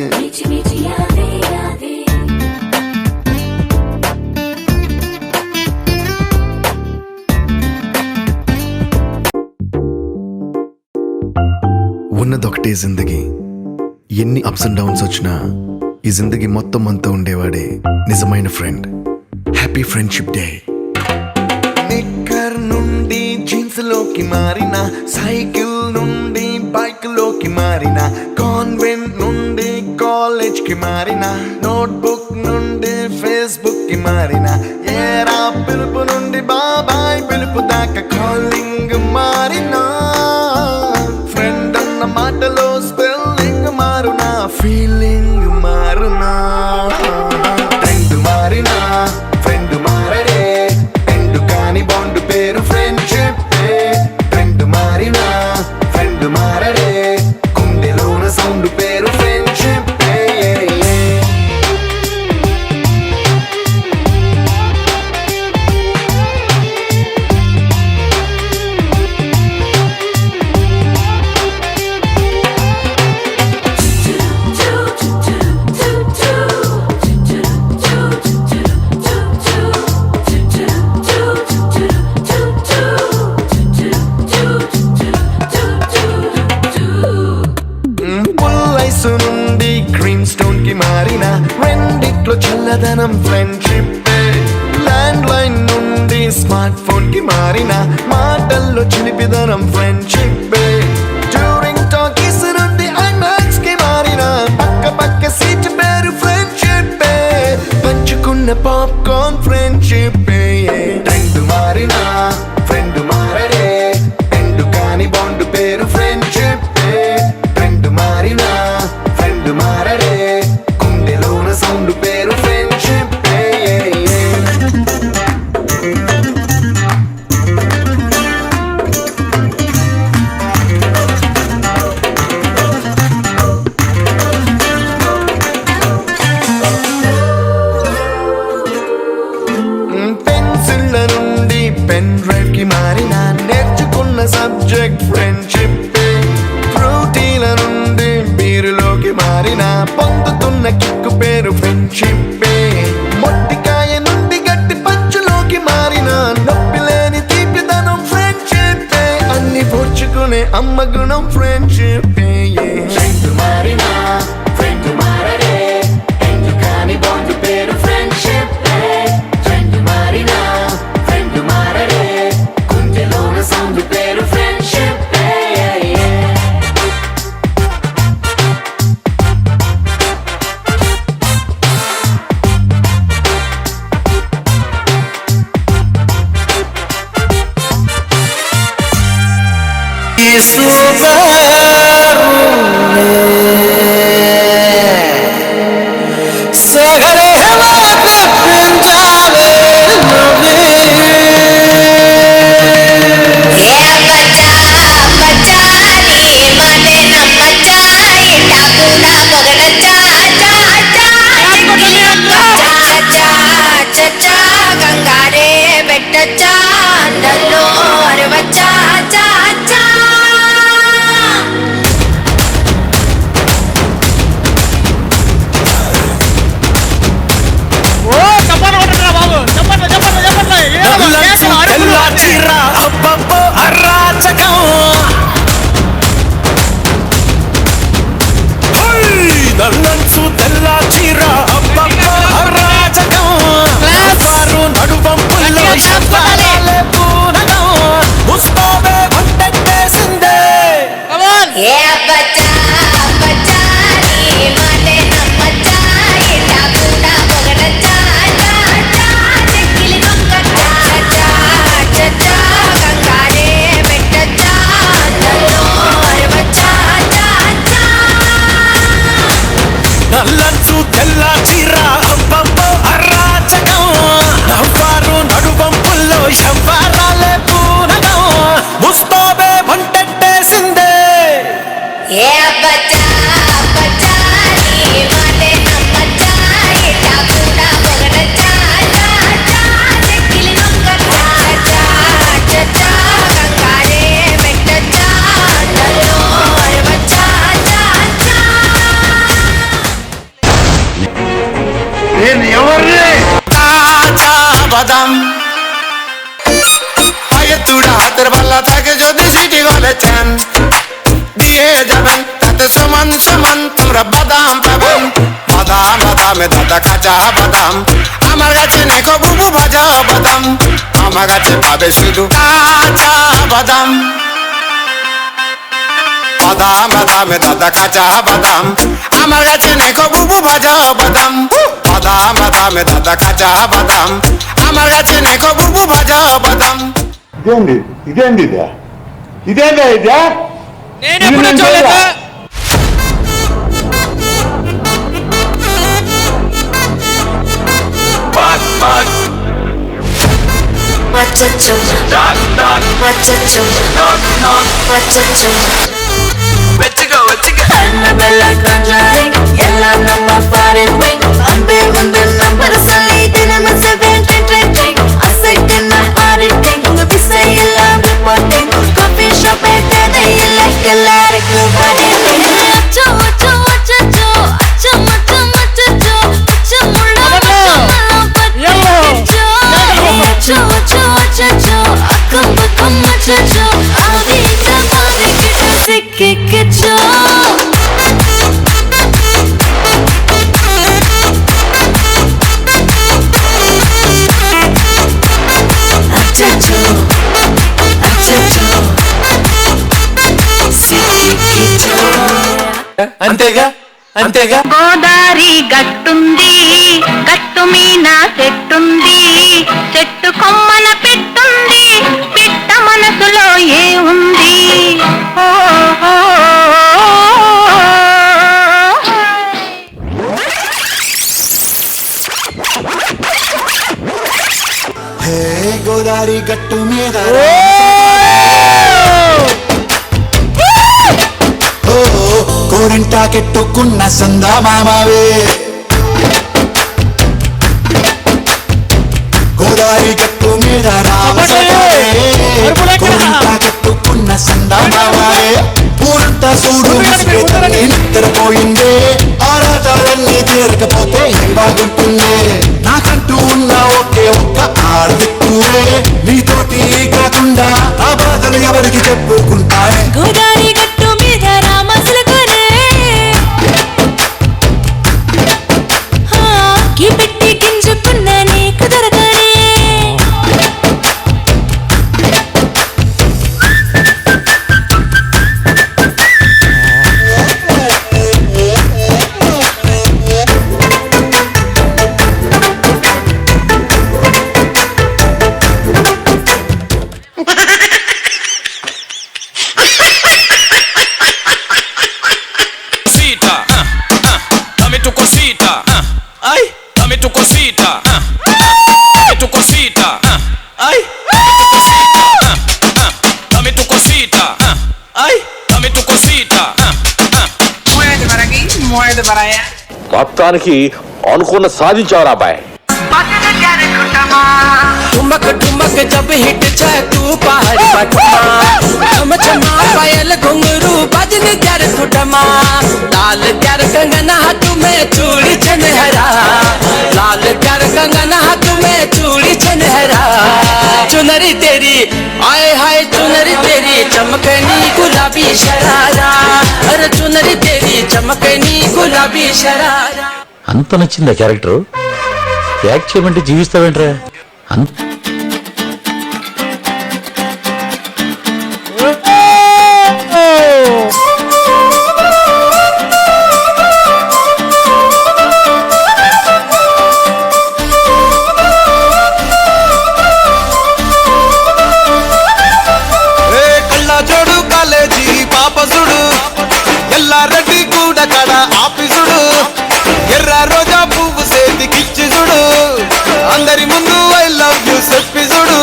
ఉన్నదొకటే జిందగీ ఎన్ని అప్స్ అండ్ డౌన్స్ వచ్చినా ఈ జిందగీ మొత్తం అంతా ఉండేవాడే నిజమైన friend. Happy friendship day. Knicker నుండి జీన్స్ లోకి మారిన సైకిల్ నుండి బైక్ లోకి మారిన కాన్వెంట్ నుండి కాలేజ్ కి మారిన నోట్బుక్ నుండి ఫేస్బుక్ కి మారిన ఏరా పిలుపు నుండి బాబాయ్ పిలుపు దాకా కాలింగ్ మారిన ఫ్రెండ్ అన్న మాటలో స్పెల్లింగ్ మారునా ఫీలింగ్ మారునా ట్రెండ్ మారినా ఫ్రెండ్ మారడే ఎండు కాని బాండ్ పేరు ఫ్రెండ్షిప్ ట్రెండ్ మారినా ఫ్రెండ్ మారడే కుండెలోన సౌండ్ పేరు ఫ్రెండ్షిప్ పుల్లైసు నుండి క్రీమ్ స్టోన్ కి మారిన రెండిట్లో చల్లదనం ఫ్రెండ్షిప్ ల్యాండ్ లైన్ నుండి స్మార్ట్ ఫోన్ కి మారిన మాటల్లో చిలిపిదనం ఫ్రెండ్షిప్ డ్యూరింగ్ టాకీస్ నుండి ఐమాక్స్ కి మారిన పక్క పక్క సీట్ పేరు ఫ్రెండ్షిప్ పంచుకున్న పాప్కార్న్ ఫ్రెండ్షిప్ ట్రెండ్ మారిన ఫ్రెండ్ మారడే ఎండు కాని బాండ్ పేరు ఫ్రెండ్షిప్ ట్రెండ్ మారిన ఫ్రెండ్ మారడే కుండెలోన సౌండ్ పేరు ఫ్రెండ్షిప్ పెన్ డ్రైవ్ కి మారిన నేర్చుకున్న సబ్జెక్ట్ ఫ్రెండ్షిప్ ప్రోటీల నుండి బీరులోకి మారిన పొందుతున్న కిక్కు పేరు ఫ్రెండ్షిప్ మొట్టికాయ నుండి గట్టి పంచులోకి మారిన నొప్పి లేని తీపిదనం ఫ్రెండ్షిప్ అన్ని పూడ్చుకునే అమ్మ గుణం ఫ్రెండ్షిప్ మారినా ఫ్రెండ్ మారడే ఎందుకని బాండ్ పేరు ఫ్రెండ్షిప్ ఫ్రెండ్ మారినా ఫ్రెండ్ మారడే గుండెలోన సౌండ్ పేరు ఫ్రెండ్షిప్ గంగారే పెట్టచ్చా అండల్లో అరవచ్చా చా చా నల్లంచు తెల్ల చీర అబ్బబ్బో అరాచకం వారు నడువంపుల్లో శబ్దాలే పూనకం ముస్తాబే వంటేసిందే ఏ బచ్చా బచ్చా నీ మాటే నమ్మచ్చా ఇట్టా కూడా పొగడచ్చా చా చా చెక్కిలి నొక్కచ్చా చా చా చా గంగారే పెట్టచ్చా అండల్లో అరవచ్చా చా చా నల్లంచు తెల్ల చీర అబ్బబ్బో అరాచకం నవ్వారు నడువంపుల్లో శవ్వారాలే పూనకం ముస్తాబే వంటేసిందే ఏ బచ్చా బచ్చా నీ మాటే నమ్మచ్చా ఇట్టా కూడా పొగడచ్చా చా చా చెక్కిలి నొక్కచ్చా చా చా చా గంగారే పెట్టచ్చా అండల్లో అరవచ్చా చా చా నేను ఎవరిని বাদাম পায়ে তুড়া হাতের পাল্লা থাকে যদি সিটি বলেছেন দিয়ে যাবেন তাতে সমান সমান তোমরা বাদাম পাবেন বাদাম বাদামে দাদা কাঁচা বাদাম আমার কাছে নেখো বুবু ভাজা বাদাম আমার কাছে পাবে শুধু কাঁচা বাদাম বাদাম বাদামে দাদা কাঁচা বাদাম আমার কাছে নেখো বুবু ভাজা বাদাম বাদাম বাদামে দাদা কাঁচা বাদাম আমার কাছে নেখো বুবু ভাজা বাদাম ఇదేంటి ఇదేంటా ఇదే నేను ఎప్పుడు చూడలేదు Machacho, machacho, machacho. Annabella conjuring, ella number foreign wing. Unbearable the number solly, dinner 7 I said in my auditing, we say you love reporting. Coffee shop at 10 you like a lot of good body. Acha, acha, acha, acha, acha, acha, acha, acha, acha, mulla, acha, acha, acha, acha, acha, akam bakam acha, acha, avi ta avi kita sikki kicha. అంతేగా అంతేగా గోదారి గట్టుంది గట్టు మీన చెట్టుంది చెట్టు కొమ్మన పెట్టుంది పిట్ట మనసులో ఏ ఉంది హే గోదారి గట్టు మీద కోరింటా కెట్టుకున్న సందా మామవే గోదారి గట్టు మీద రామ కట్టుకున్న సందామావాయే ఊరంతా చూడు నిద్రపోయిందే ఆరాటాలన్నీ తీరకపోతే ఏం బాగుంటుందే నాకంటూ ఉన్న ఒకే ఒక్క ఆర్దిక్కువే నీతోటి కాకుండా ఆ బాధలు ఎవరికి చెప్పుకుంటాయే గోదారి గట్టు మీద రామసులకొనే కి పెట్టి గింజుకున్న నీకు దొరకనే మొత్తానికి అనుకున్న సాధించావు అబ్బాయి ठुमक ठुमक जब हिट जाए तू पहाड़ी पटमा चम चमा पायल घुंघरू बजन कर खुटमा लाल कर कंगना हाथ में चूड़ी छनहरा लाल कर कंगना हाथ में चूड़ी छनहरा चुनरी तेरी आए हाय चुनरी तेरी चमकनी गुलाबी शरारा अरे चुनरी तेरी चमकनी गुलाबी शरारा అంత నచ్చిందా క్యారెక్టర్ యాక్ట్ చేయమంటే జీవిస్తావేంట్రా కళ్ళ జోడు కాలేజీ పాపసుడు ఎల్లారెడ్డి కూడా కడ ఆఫీసుడు ఎర్ర రోజా పువ్వు సేతికిచ్చి చూడు అందరి ముందు ఐ లవ్ యూ చెప్పి చూడు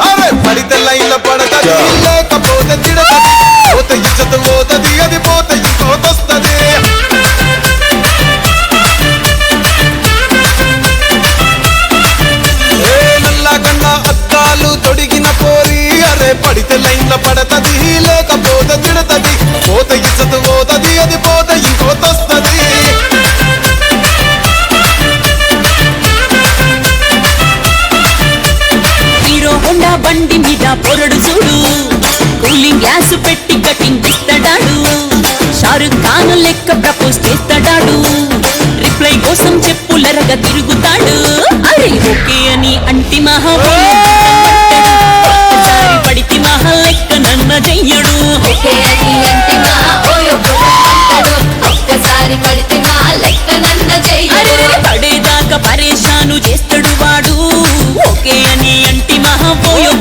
అరే పడితే లైన్ల పడతది లేకపోతే తిడతది పోతే ఇచ్చత పోతది అది పోతే ఇంకోతొస్తది నల్లా కన్నా అద్దాలు తొడిగిన పోరి అరే పడితే లైన్ల పడతది లేకపోతే తిడతది పోతే ఇచ్చత పోతది అది పోతే ఇంకోతొస్తది హీరో హోండా బండి మీద పొరడు చూడు కూలింగ్ గ్లాస్ పెట్టి కటింగ్ ఇస్తాడాడు షారుఖ్ ఖాన్ లెక్క ప్రపోజ్ చేస్తాడాడు రిప్లై కోసం చెప్పులరగా తిరుగుతాడు అరే ఓకే అని అంటి మహా ఒక్కసారి పడితి మహా లెక్క నన్న చెయ్యడు పడేదాకా పరేషాను చేస్తాడు వాడు ఓకే అని అంటి మహా పోయో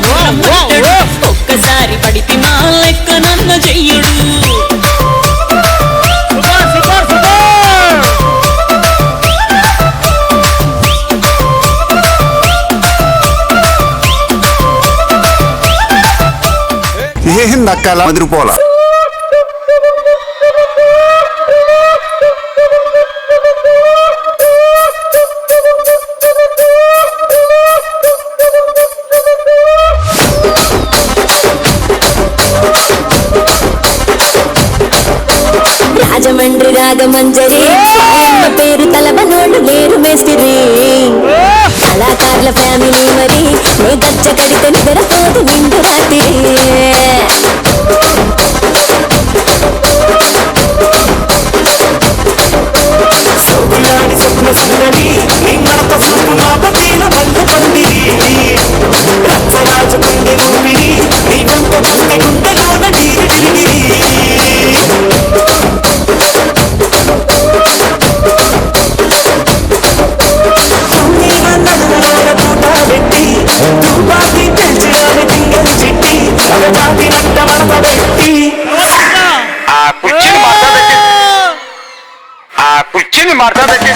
ఒక్కసారి పడితి మా లెక్క నన్న చెయ్యడు ఏందక్క అలా అదిరిపోలా రాజమండ్రి రాగమంజరి పేరు తలబనోడు లేరు మేస్తిరి కళాకారుల ఫ్యామిలీ మరి నే గచ్చ కడితే నిద్రపోదు నిండు రాత్రి కుర్చీని మార్చబెట్టి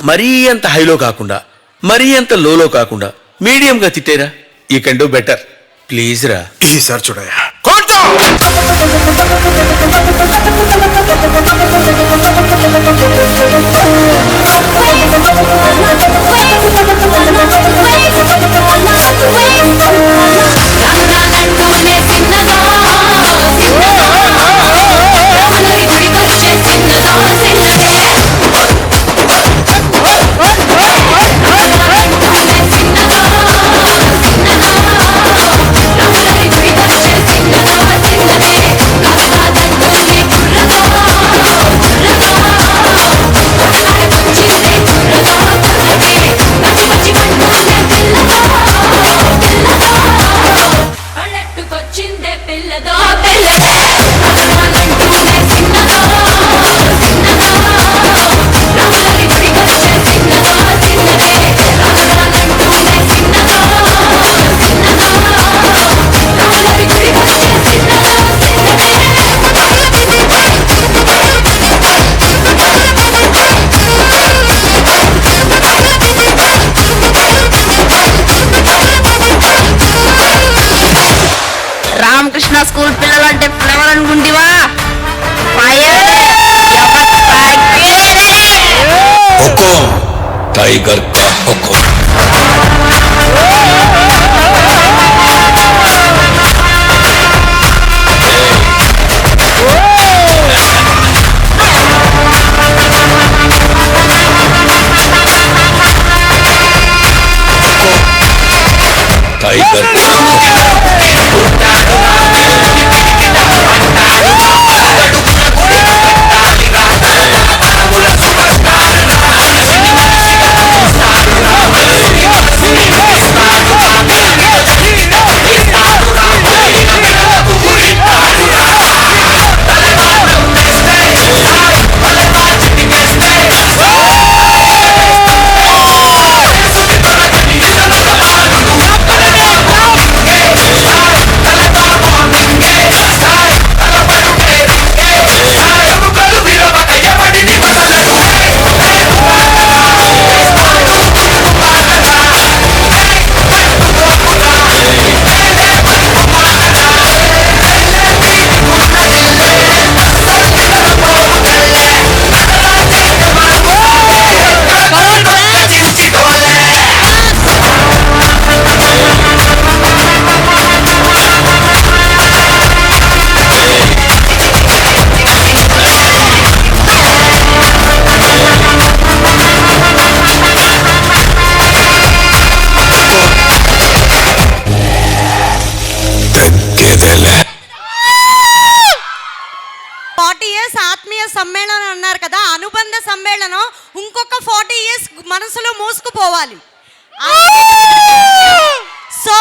మరీ అంత హైలో కాకుండా మరీ అంత లోలో కాకుండా మీడియంగా తిట్టేరా. You can do better please రా. ఈసారి చూడయా. రామకృష్ణ స్కూల్ పిల్లలు అంటే ఫ్లేవర్ అనుకుంటివా? टाइगर का हुक्म। टाइगर का ఆత్మీయ సమ్మేళనం అన్నారు కదా, అనుబంధ సమ్మేళనం ఇంకొక 40 years మనసులో మోసుకుపోవాలి. సో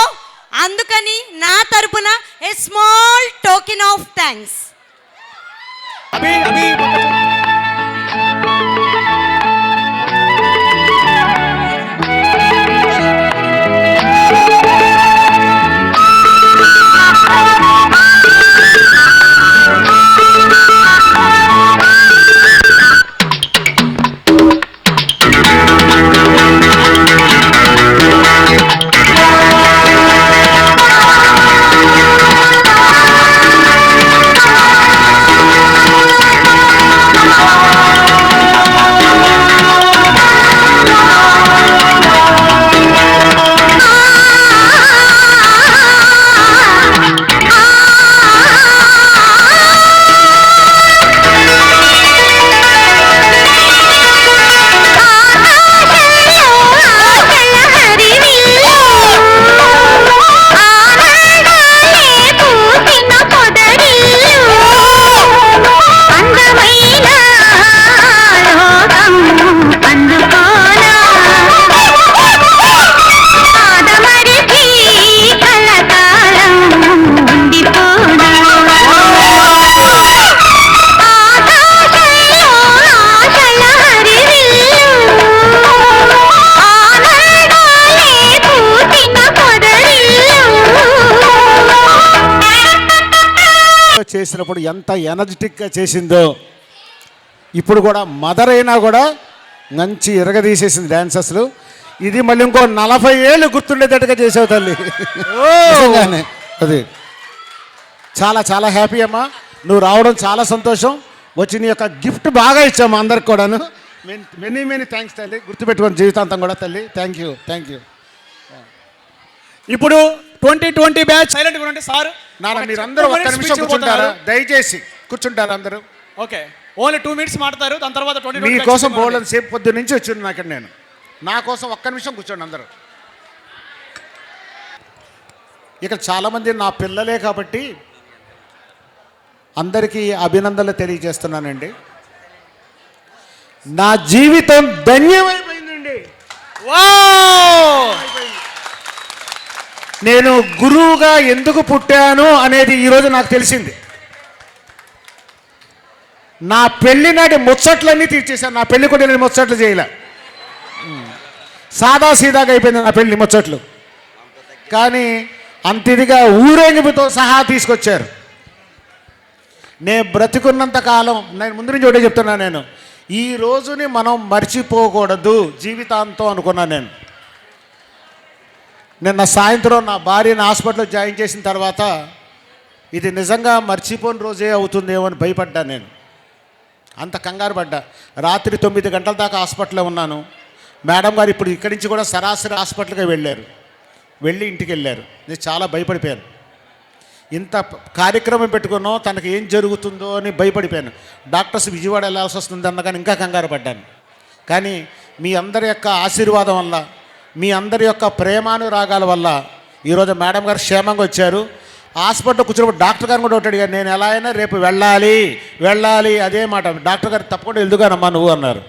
అందుకని నా తరపున a small token of thanks. చేసినప్పుడు ఎంత ఎనర్జెటిక్గా చేసిందో, ఇప్పుడు కూడా మదర్ అయినా కూడా మంచి ఎరగదీసేసింది డ్యాన్సర్స్లు. ఇది మళ్ళీ ఇంకో 40 ఏళ్ళు గుర్తుండేటట్టుగా చేసావు తల్లి. నిజంగానే అది చాలా చాలా హ్యాపీ అమ్మా. నువ్వు రావడం చాలా సంతోషం. వచ్చి నీ యొక్క గిఫ్ట్ బాగా ఇచ్చాము అందరికి కూడాను. మెనీ మెనీ థ్యాంక్స్ తల్లి. గుర్తుపెట్టుకోండి జీవితాంతం కూడా తల్లి. Thank you. ఇప్పుడు 2020 బ్యాచ్ సైలెంట్గా ఉండండి సార్. నాన్న మీరందరూ ఒక్క నిమిషం కూర్చుంటారా? దయచేసి కూర్చుంటారు అందరూ. ఓకే, ఓన్లీ 2 minutes మాట్లాడతారు. దాని తర్వాత 20 మీకోసం బోల్డ్ సేపు పొద్దు నుంచి వచ్చి ఇక్కడ నేను నా కోసం ఒక్క నిమిషం కూర్చోండి అందరూ. ఇక్కడ చాలామంది నా పిల్లలే కాబట్టి అందరికీ అభినందనలు తెలియజేస్తున్నానండి. నా జీవితం ధన్యమైపోయిందండి. నేను గురువుగా ఎందుకు పుట్టాను అనేది ఈరోజు నాకు తెలిసింది. నా పెళ్లి నాటి ముచ్చట్లన్నీ తీర్చేశాను. నా పెళ్లి కూడా నేను ముచ్చట్లు చేయలే, సాదా సీదాగా అయిపోయింది నా పెళ్లి ముచ్చట్లు. కానీ అంతిదిగా ఊరేగింపుతో సహా తీసుకొచ్చారు. నేను బ్రతికున్నంత కాలం, నేను ముందు నుంచి ఒకటే చెప్తున్నాను, నేను ఈ రోజుని మనం మర్చిపోకూడదు జీవితాంతం అనుకున్నాను. నేను నిన్న సాయంత్రం నా భార్యని హాస్పిటల్లో జాయిన్ చేసిన తర్వాత ఇది నిజంగా మర్చిపోని రోజే అవుతుందేమో అని భయపడ్డాను. నేను అంత కంగారు పడ్డా. రాత్రి 9 గంటల దాకా హాస్పిటల్లో ఉన్నాను. మేడం గారు ఇప్పుడు ఇక్కడి నుంచి కూడా సరాసరి హాస్పిటల్కి వెళ్ళి ఇంటికి వెళ్ళారు. నేను చాలా భయపడిపోయాను. ఇంత కార్యక్రమం పెట్టుకున్నాం, తనకి ఏం జరుగుతుందో అని భయపడిపోయాను. డాక్టర్స్ విజయవాడ వెళ్ళాల్సి వస్తుంది అన్నగాని ఇంకా కంగారు పడ్డాను. కానీ మీ అందరి యొక్క ఆశీర్వాదం వల్ల, మీ అందరి యొక్క ప్రేమానురాగాల వల్ల ఈరోజు మేడం గారు క్షేమంగా వచ్చారు. హాస్పిటల్లో కూర్చున్నప్పుడు డాక్టర్ గారు కూడా ఒకటి అడిగారు, నేను ఎలా అయినా రేపు వెళ్ళాలి అదే మాట. డాక్టర్ గారు తప్పకుండా వెళ్దుగానమ్మా నువ్వు అన్నారు.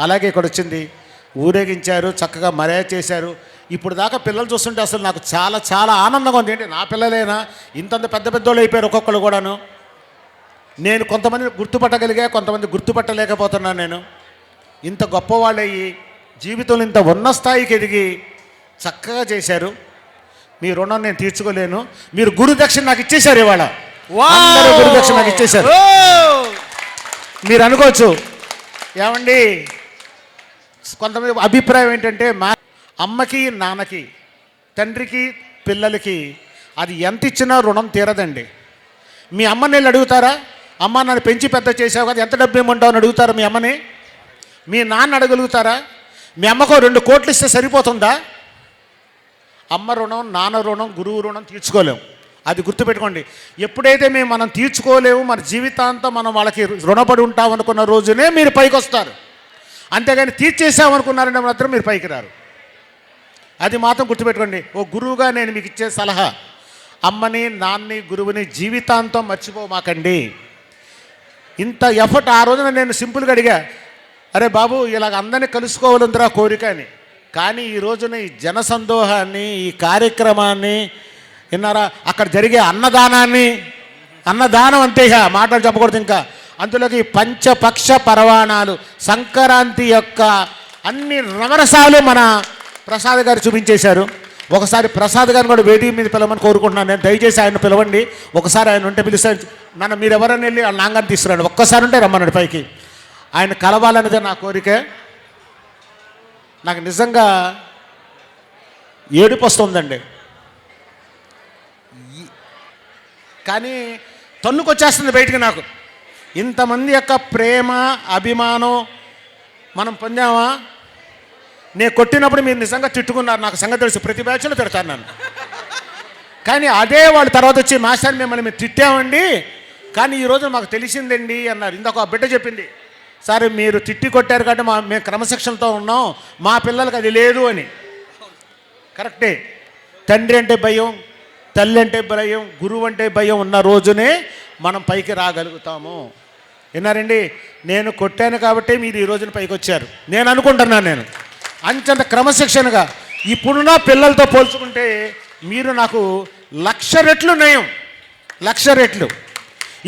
అలాగే ఇక్కడ వచ్చింది, ఊరేగించారు, చక్కగా మర్యాద చేశారు. ఇప్పుడు దాకా పిల్లలు చూస్తుంటే అసలు నాకు చాలా చాలా ఆనందంగా ఉంది. ఏంటి నా పిల్లలేనా? ఇంతంత పెద్ద పెద్దోళ్ళు అయిపోయారు ఒక్కొక్కరు కూడాను. నేను కొంతమంది గుర్తుపట్టగలిగా, కొంతమంది గుర్తుపట్టలేకపోతున్నాను. నేను ఇంత గొప్పవాళ్ళు అయ్యి జీవితంలో ఇంత ఉన్న స్థాయికి ఎదిగి చక్కగా చేశారు. మీ రుణం నేను తీర్చుకోలేను. మీరు గురుదక్షిణ నాకు ఇచ్చేశారు. ఇవాళ అందరూ గురుదక్షిణ నాకు ఇచ్చేశారు. మీరు అనుకోవచ్చు ఏమండి, కొంతమంది అభిప్రాయం ఏంటంటే మా అమ్మకి నాన్నకి, తండ్రికి పిల్లలకి అది ఎంత ఇచ్చినా రుణం తీరదండి. మీ అమ్మని వెళ్ళి అడుగుతారా? అమ్మ నన్ను పెంచి పెద్ద చేసావు కదా, ఎంత డబ్బు ఇమ్మంటావు అని అడుగుతారా మీ అమ్మని? మీ నాన్న అడగలుగుతారా? మీ అమ్మకు 2 కోట్లు ఇస్తే సరిపోతుందా? అమ్మ రుణం, నాన్న రుణం, గురువు రుణం తీర్చుకోలేము. అది గుర్తుపెట్టుకోండి. ఎప్పుడైతే మనం తీర్చుకోలేము, మన జీవితాంతం మనం వాళ్ళకి రుణపడి ఉంటాం అనుకున్న రోజునే మీరు పైకి వస్తారు. అంతేగాని తీర్చేసామనుకున్నారంటే మాత్రం మీరు పైకి రారు. అది మాత్రం గుర్తుపెట్టుకోండి. ఓ గురువుగా నేను మీకు ఇచ్చే సలహా, అమ్మని నాన్నని గురువుని జీవితాంతం మర్చిపోమాకండి. ఇంత ఎఫర్ట్ ఆ రోజున నేను సింపుల్గా అడిగా, అరే బాబు ఇలాగ అందరినీ కలుసుకోవాలందరా కోరిక అని. కానీ ఈ రోజున ఈ జనసందోహాన్ని, ఈ కార్యక్రమాన్ని విన్నారా? అక్కడ జరిగే అన్నదానం అంతే, మాటలు చెప్పకూడదు. ఇంకా అందులోకి పంచపక్ష పరవాణాలు, సంక్రాంతి యొక్క అన్ని రమరసాలు మన ప్రసాద్ గారు చూపించేశారు. ఒకసారి ప్రసాద్ గారిని కూడా వేదిక మీద పిలవమని కోరుకుంటున్నాను నేను. దయచేసి ఆయన పిలవండి. ఒకసారి ఆయన ఉంటే పిలుస్తాను. నన్ను మీరు ఎవరైనా వెళ్ళి ఆ నాంగాన్ని తీసుకురండి. ఒక్కసారి ఉంటే రమ్మన్నాడు పైకి. ఆయన కలవాలన్నదే నా కోరిక. నాకు నిజంగా ఏడుపు వస్తుందండి. కానీ తన్నుకొచ్చేస్తుంది బయటికి. నాకు ఇంతమంది యొక్క ప్రేమ అభిమానం మనం పొందామా? నేను కొట్టినప్పుడు మీరు నిజంగా తిట్టుకున్నారు, నాకు సంగతి తెలుసు. ప్రతి బ్యాచ్లో తిడతాను నన్ను. కానీ అదే వాళ్ళు తర్వాత వచ్చి మాస్టర్ మిమ్మల్ని మేము తిట్టామండి, కానీ ఈరోజు మాకు తెలిసిందండి అన్నారు. ఇందాక ఆ బిడ్డ చెప్పింది, సరే మీరు తిట్టి కొట్టారు కాబట్టి మేము క్రమశిక్షణతో ఉన్నాం, మా పిల్లలకి అది లేదు అని. కరెక్టే. తండ్రి అంటే భయం, తల్లి అంటే భయం, గురువు అంటే భయం ఉన్న రోజునే మనం పైకి రాగలుగుతాము. విన్నారండి? నేను కొట్టాను కాబట్టి మీరు ఈ రోజున పైకి వచ్చారు నేను అనుకుంటున్నాను. నేను అంత క్రమశిక్షణగా ఇప్పుడున్న పిల్లలతో పోల్చుకుంటే మీరు నాకు 1,00,000 రెట్లు నయం, 1,00,000 రెట్లు.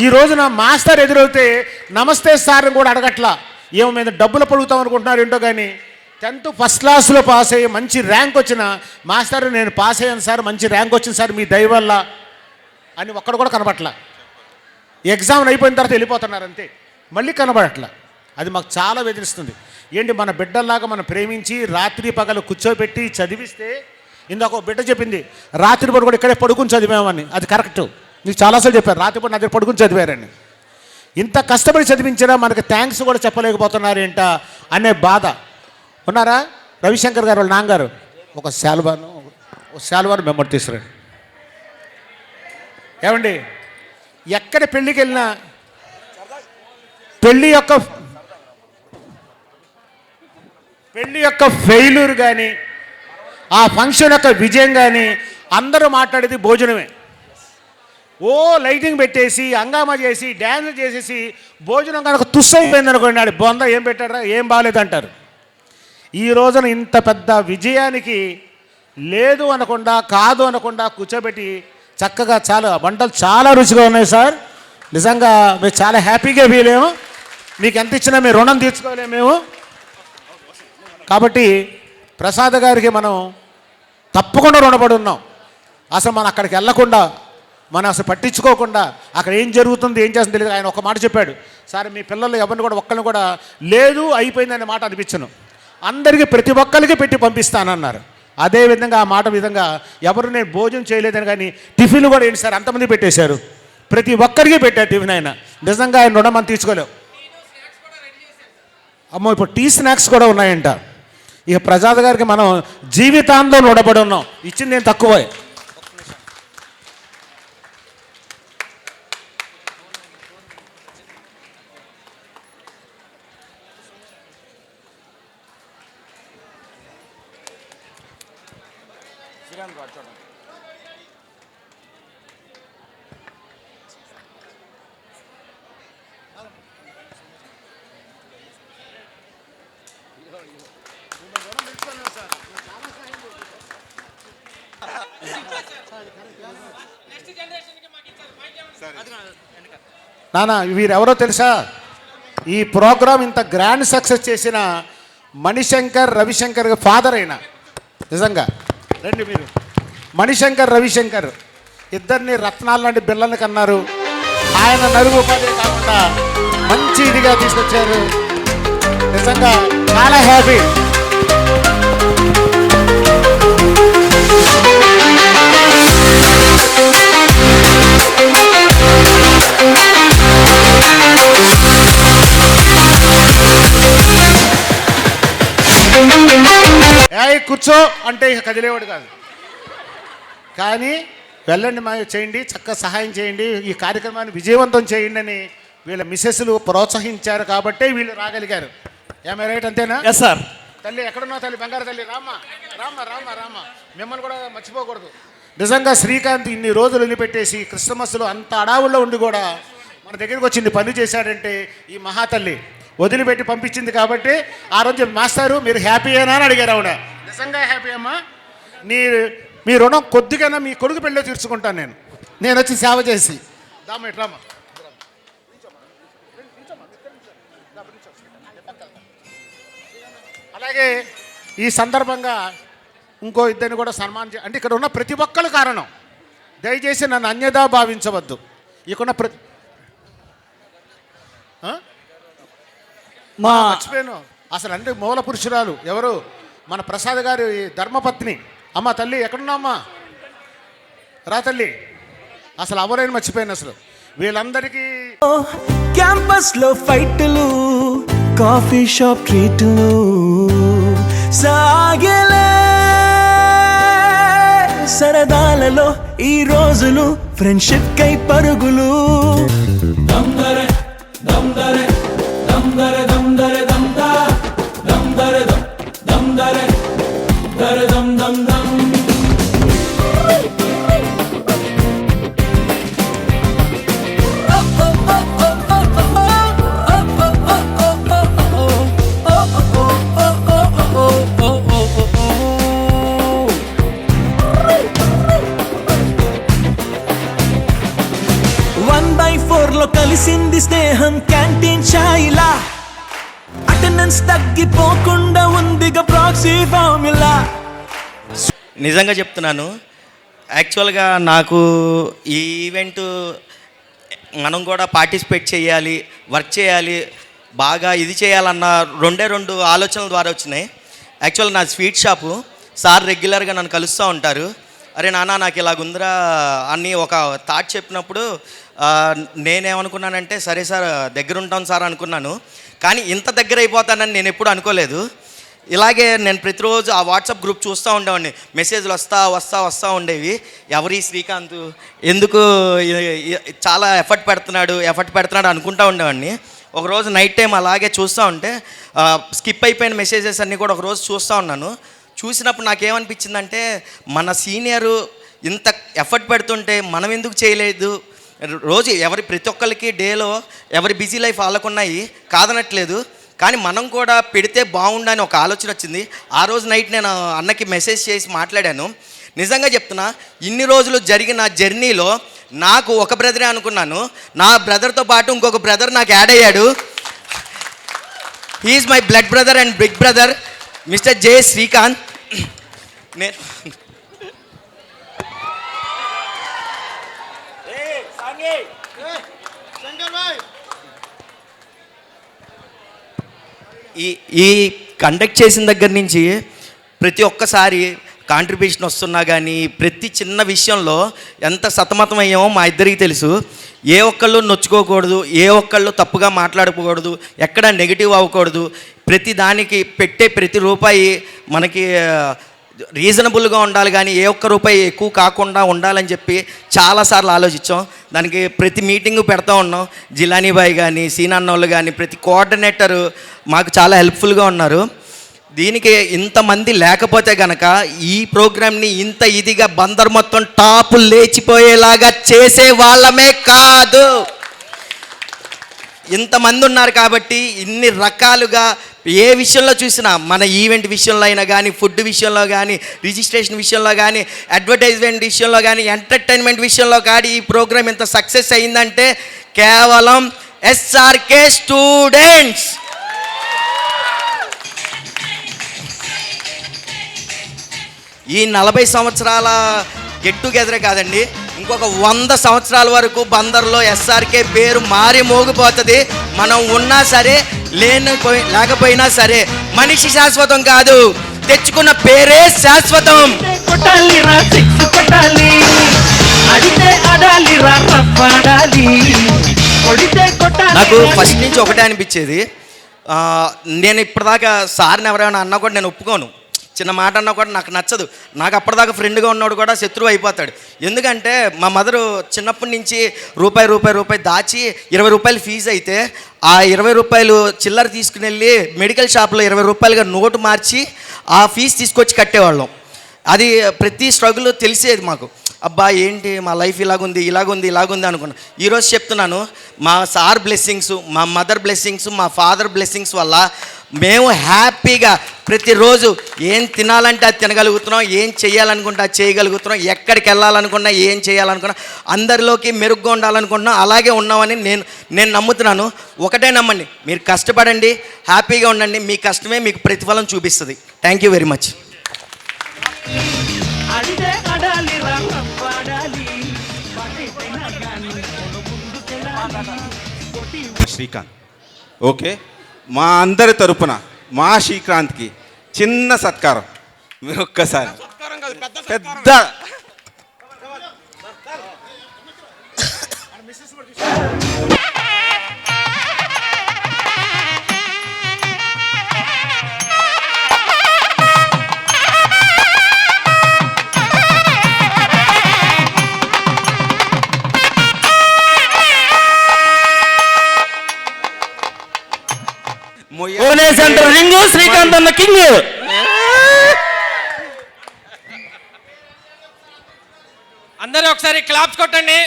ఈ రోజున మాస్టర్ ఎదురవుతే నమస్తే సార్ కూడా అడగట్లా. ఏమో మీద డబ్బులు పడుగుతాం అనుకుంటున్నారు ఏంటో. కానీ 10th ఫస్ట్ క్లాస్లో పాస్ అయ్యి మంచి ర్యాంక్ వచ్చిన మాస్టర్, నేను పాస్ అయ్యాను సార్, మంచి ర్యాంక్ వచ్చింది సార్ మీ దయ వల్ల అని ఒక్కడు కూడా కనబట్లా. ఎగ్జామ్ అయిపోయిన తర్వాత వెళ్ళిపోతున్నారు అంతే, మళ్ళీ కనబడట్లా. అది మాకు చాలా బెదిరిస్తుంది. ఏంటి మన బిడ్డల్లాగా మనం ప్రేమించి రాత్రి పగలు కూర్చోబెట్టి చదివిస్తే, ఇందాక ఒక బిడ్డ చెప్పింది రాత్రిపూట కూడా ఇక్కడే పడుకుని చదివామని. అది కరెక్ట్. నీకు చాలాసార్లు చెప్పారు రాత్రిపూట నా దగ్గర పడుకుని చదివారని. ఇంత కష్టపడి చదివించినా మనకి థ్యాంక్స్ కూడా చెప్పలేకపోతున్నారు ఏంట అనే బాధ. ఉన్నారా రవిశంకర్ గారు వాళ్ళ నాన్నగారు? ఒక శాల్వాను మెంబర్ తీసుకురండి. ఏమండి, ఎక్కడ పెళ్ళికి వెళ్ళినా పెళ్ళి యొక్క ఫెయిల్యూర్ కానీ ఆ ఫంక్షన్ యొక్క విజయం కానీ అందరూ మాట్లాడేది భోజనమే. ఓ లైటింగ్ పెట్టేసి హంగామా చేసి డ్యాన్స్ చేసేసి భోజనం కనుక తుస్సైపోయింది అనుకోండి, ఆడి బొంద ఏం పెట్టారా ఏం బాగాలేదంటారు. ఈ రోజున ఇంత పెద్ద విజయానికి లేదు అనకుండా కాదు అనకుండా కూర్చోబెట్టి చక్కగా చాలా వంటలు చాలా రుచిగా ఉన్నాయి సార్. నిజంగా మేము చాలా హ్యాపీగా ఫీల్ అయ్యాము. మీకు ఎంత ఇచ్చినా మేము రుణం తీర్చుకోలేము మేము. కాబట్టి ప్రసాద్ గారికి మనం తప్పకుండా రుణపడి ఉన్నాం. అసలు మనం అక్కడికి వెళ్ళకుండా మనం అసలు పట్టించుకోకుండా అక్కడ ఏం జరుగుతుంది ఏం చేస్తుంది తెలియదు. ఆయన ఒక మాట చెప్పాడు, సార్ మీ పిల్లలు ఎవరిని కూడా ఒక్కరిని కూడా లేదు అయిపోయిందనే మాట అనిపించను, అందరికీ ప్రతి ఒక్కరికి పెట్టి పంపిస్తానన్నారు. అదేవిధంగా ఆ మాట విధంగా ఎవరు నేను భోజనం చేయలేదని కానీ టిఫిన్లు కూడా ఏంటి సార్ అంతమంది పెట్టేశారు, ప్రతి ఒక్కరికి పెట్టారు టిఫిన్. ఆయన నిజంగా ఆయన రుణం మనం తీసుకోలేవు. అమ్మో ఇప్పుడు టీ స్నాక్స్ కూడా ఉన్నాయంట. ఇక ప్రసాద్ గారికి మనం జీవితాంతం రుణపడి ఉన్నాం. ఇచ్చింది నేను తక్కువే. నానా వీరెవరో తెలుసా? ఈ ప్రోగ్రాం ఇంత గ్రాండ్ సక్సెస్ చేసిన మణిశంకర్ రవిశంకర్ ఫాదర్ అయినా. నిజంగా రండి మీరు. మణిశంకర్ రవిశంకర్ ఇద్దరిని రత్నాలు లాంటి బిళ్ళని కన్నారు. ఆయన నలుగు ఉపాధి కాకుండా మంచి ఇదిగా తీసుకొచ్చారు. నిజంగా చాలా హ్యాపీ. కూర్చో అంటే ఇక కదిలేవాడు కాదు. కానీ వెళ్ళండి మా చేయండి, చక్కగా సహాయం చేయండి, ఈ కార్యక్రమాన్ని విజయవంతం చేయండి అని వీళ్ళ మిసెస్లు ప్రోత్సహించారు కాబట్టే వీళ్ళు రాగలిగారు. ఏమై రైట్ అంతేనా? Yes sir. తల్లి ఎక్కడున్నావు తల్లి, బంగారు తల్లి, రామ్మా రామ్మా రామ్మా రామ్మా, మిమ్మల్ని కూడా మర్చిపోకూడదు. నిజంగా శ్రీకాంత్ ఇన్ని రోజులు వదిలిపెట్టేసి క్రిస్మస్లో అంత అడావుల్లో ఉండి కూడా మన దగ్గరికి వచ్చింది పని చేశాడంటే ఈ మహాతల్లి వదిలిపెట్టి పంపించింది. కాబట్టి ఆ రోజు మాస్టారు మీరు హ్యాపీ అయినా అని అడిగారు ఆవిడ. నిజంగా హ్యాపీ అమ్మా. మీ రుణం కొద్దిగా మీ కొడుకు పెళ్ళి తీర్చుకుంటాను నేను వచ్చి సేవ చేసి. దామ్మ ఇట్రామ్మా. అలాగే ఈ సందర్భంగా ఇంకో ఇద్దరిని కూడా సన్మానం అంటే ఇక్కడ ఉన్న ప్రతి ఒక్కరు కారణం. దయచేసి నన్ను అన్యదా భావించవద్దు. ఇక్కడ మర్చిపోయాను అసలు అంటే మూల పురుషురాలు ఎవరు? మన ప్రసాద్ గారి ధర్మపత్ని. అమ్మ తల్లి ఎక్కడున్నామ్మా, రా తల్లి. అసలు ఎవరైనా మర్చిపోయాను అసలు వీళ్ళందరికీ. క్యాంపస్ లో ఫైట్లు, కాఫీ షాప్ ట్రీట్లు సాగలే, సరదాలలో ఈ రోజులు ఫ్రెండ్షిప్ కై పరుగులు. దమ్దరే దమ్దరే దమ్దరే దమ్దరే దమ్దా దమ్దరే దమ్దరే దరే దమ్ దమ్ దమ్. కలిసింది స్నేహం క్యాంటీన్ ఛాయిలా, అటెండెన్స్ తగ్గిపోకుండా ఉందిగా ప్రాక్సీ ఫార్ములా. నిజంగా చెప్తున్నాను, యాక్చువల్గా నాకు ఈ ఈవెంట్ మనం కూడా పార్టిసిపేట్ చేయాలి, వర్క్ చేయాలి, బాగా ఇది చేయాలన్న రెండు ఆలోచనల ద్వారా వచ్చినాయి. యాక్చువల్ నా స్వీట్ షాపు, సార్ రెగ్యులర్గా నన్ను కలుస్తూ ఉంటారు. అరే నాన్న నాకు ఇలాగుందిరా అని ఒక థాట్ చెప్పినప్పుడు నేనేమనుకున్నానంటే సరే సార్ దగ్గర ఉంటాను సార్ అనుకున్నాను. కానీ ఇంత దగ్గర అయిపోతానని నేను ఎప్పుడు అనుకోలేదు. ఇలాగే నేను ప్రతిరోజు ఆ వాట్సాప్ గ్రూప్ చూస్తూ ఉండేవాడిని. మెసేజ్లు వస్తూ ఉండేవి. ఎవరి శ్రీకాంత్ ఎందుకు చాలా ఎఫర్ట్ పెడుతున్నాడు అనుకుంటూ ఉండేవాడిని. ఒకరోజు నైట్ టైం అలాగే చూస్తూ ఉంటే స్కిప్ అయిపోయిన మెసేజెస్ అన్నీ కూడా ఒకరోజు చూస్తూ ఉన్నాను. చూసినప్పుడు నాకేమనిపించిందంటే మన సీనియరు ఇంత ఎఫర్ట్ పెడుతుంటే మనం ఎందుకు చేయలేదు. రోజు ప్రతి ఒక్కరికి డేలో ఎవరి బిజీ లైఫ్ వాళ్ళకున్నాయి కాదనట్లేదు, కానీ మనం కూడా పెడితే బాగుండని ఒక ఆలోచన వచ్చింది. ఆ రోజు నైట్ నేను అన్నకి మెసేజ్ చేసి మాట్లాడాను. నిజంగా చెప్తున్నా, ఇన్ని రోజులు జరిగిన జర్నీలో నాకు ఒక బ్రదరే అనుకున్నాను. నా బ్రదర్తో పాటు ఇంకొక బ్రదర్ నాకు యాడ్ అయ్యాడు. He is my blood brother and big brother, mister J Srikanth. నేను ఈ కండక్ట్ చేసిన దగ్గర నుంచి ప్రతి ఒక్కసారి కాంట్రిబ్యూషన్ వస్తున్నా కానీ ప్రతి చిన్న విషయంలో ఎంత సతమతం అయ్యామో మా ఇద్దరికి తెలుసు. ఏ ఒక్కళ్ళు నొచ్చుకోకూడదు, ఏ ఒక్కళ్ళు తప్పుగా మాట్లాడకూడదు, ఎక్కడ నెగిటివ్ అవ్వకూడదు. ప్రతి దానికి పెట్టే ప్రతి రూపాయి మనకి రీజనబుల్గా ఉండాలి, కానీ ఏ ఒక్క రూపాయి ఎక్కువ కాకుండా ఉండాలని చెప్పి చాలాసార్లు ఆలోచించాం. దానికి ప్రతి మీటింగు పెడతా ఉన్నాం. జిలానీ బాయ్ కానీ సీనాన్నోళ్ళు కానీ ప్రతి కోఆర్డినేటరు మాకు చాలా హెల్ప్ఫుల్గా ఉన్నారు. దీనికి ఇంతమంది లేకపోతే గనక ఈ ప్రోగ్రామ్ని ఇంత ఇదిగా బందర్ మొత్తం టాప్ లేచిపోయేలాగా చేసే వాళ్ళమే కాదు. ఇంతమంది ఉన్నారు కాబట్టి ఇన్ని రకాలుగా ఏ విషయంలో చూసినా, మన ఈవెంట్ విషయంలో అయినా కానీ, ఫుడ్ విషయంలో కానీ, రిజిస్ట్రేషన్ విషయంలో కానీ, అడ్వర్టైజ్మెంట్ విషయంలో కానీ, ఎంటర్టైన్మెంట్ విషయంలో కానీ ఈ ప్రోగ్రామ్ ఇంత సక్సెస్ అయిందంటే కేవలం ఎస్ఆర్కే స్టూడెంట్స్. ఈ 40 సంవత్సరాల గెట్ టుగెదరే కాదండి, ఇంకొక 100 సంవత్సరాల వరకు బందర్లో ఎస్ఆర్కే పేరు మారి మోగిపోతుంది. మనం ఉన్నా సరే లేకపోయినా సరే మనిషి శాశ్వతం కాదు, తెచ్చుకున్న పేరే శాశ్వతం. నాకు ఫస్ట్ నుంచి ఒకటే అనిపించేది, నేను ఇప్పటిదాకా సార్ని ఎవరైనా అన్నా కూడా నేను ఒప్పుకోను. చిన్న మాట అన్నా కూడా నాకు నచ్చదు. నాకు అప్పటిదాకా ఫ్రెండ్గా ఉన్నాడు కూడా శత్రువు అయిపోతాడు. ఎందుకంటే మా మదరు చిన్నప్పటి నుంచి రూపాయి దాచి 20 రూపాయలు ఫీజు అయితే ఆ 20 రూపాయలు చిల్లర తీసుకుని వెళ్ళి మెడికల్ షాప్లో 20 రూపాయలుగా నోటు మార్చి ఆ ఫీజు తీసుకొచ్చి కట్టేవాళ్ళం. అది ప్రతి స్ట్రగుల్ తెలిసేది మాకు. అబ్బా ఏంటి మా లైఫ్ ఇలాగుంది అనుకున్నాను. ఈరోజు చెప్తున్నాను, మా సార్ బ్లెస్సింగ్స్, మా మదర్ బ్లెస్సింగ్స్, మా ఫాదర్ బ్లెస్సింగ్స్ వల్ల మేము హ్యాపీగా ప్రతిరోజు ఏం తినాలంటే అది తినగలుగుతున్నాం, ఏం చేయాలనుకుంటే అది చేయగలుగుతున్నాం, ఎక్కడికి వెళ్ళాలనుకున్నా ఏం చేయాలనుకున్నా అందరిలోకి మెరుగ్గా ఉండాలనుకుంటున్నాం. అలాగే ఉన్నామని నేను నమ్ముతున్నాను. ఒకటే నమ్మండి, మీరు కష్టపడండి, హ్యాపీగా ఉండండి, మీ కష్టమే మీకు ప్రతిఫలం చూపిస్తుంది. Thank you very much. Srikanth, okay, మా అందరి తరపున మా శ్రీకాంత్కి చిన్న సత్కారం. మీరు ఒక్కసారి పెద్ద సెంటర్ రింగు శ్రీకాంత్ అన్న కింగ్. అందరూ ఒకసారి క్లాప్స్ కొట్టండి.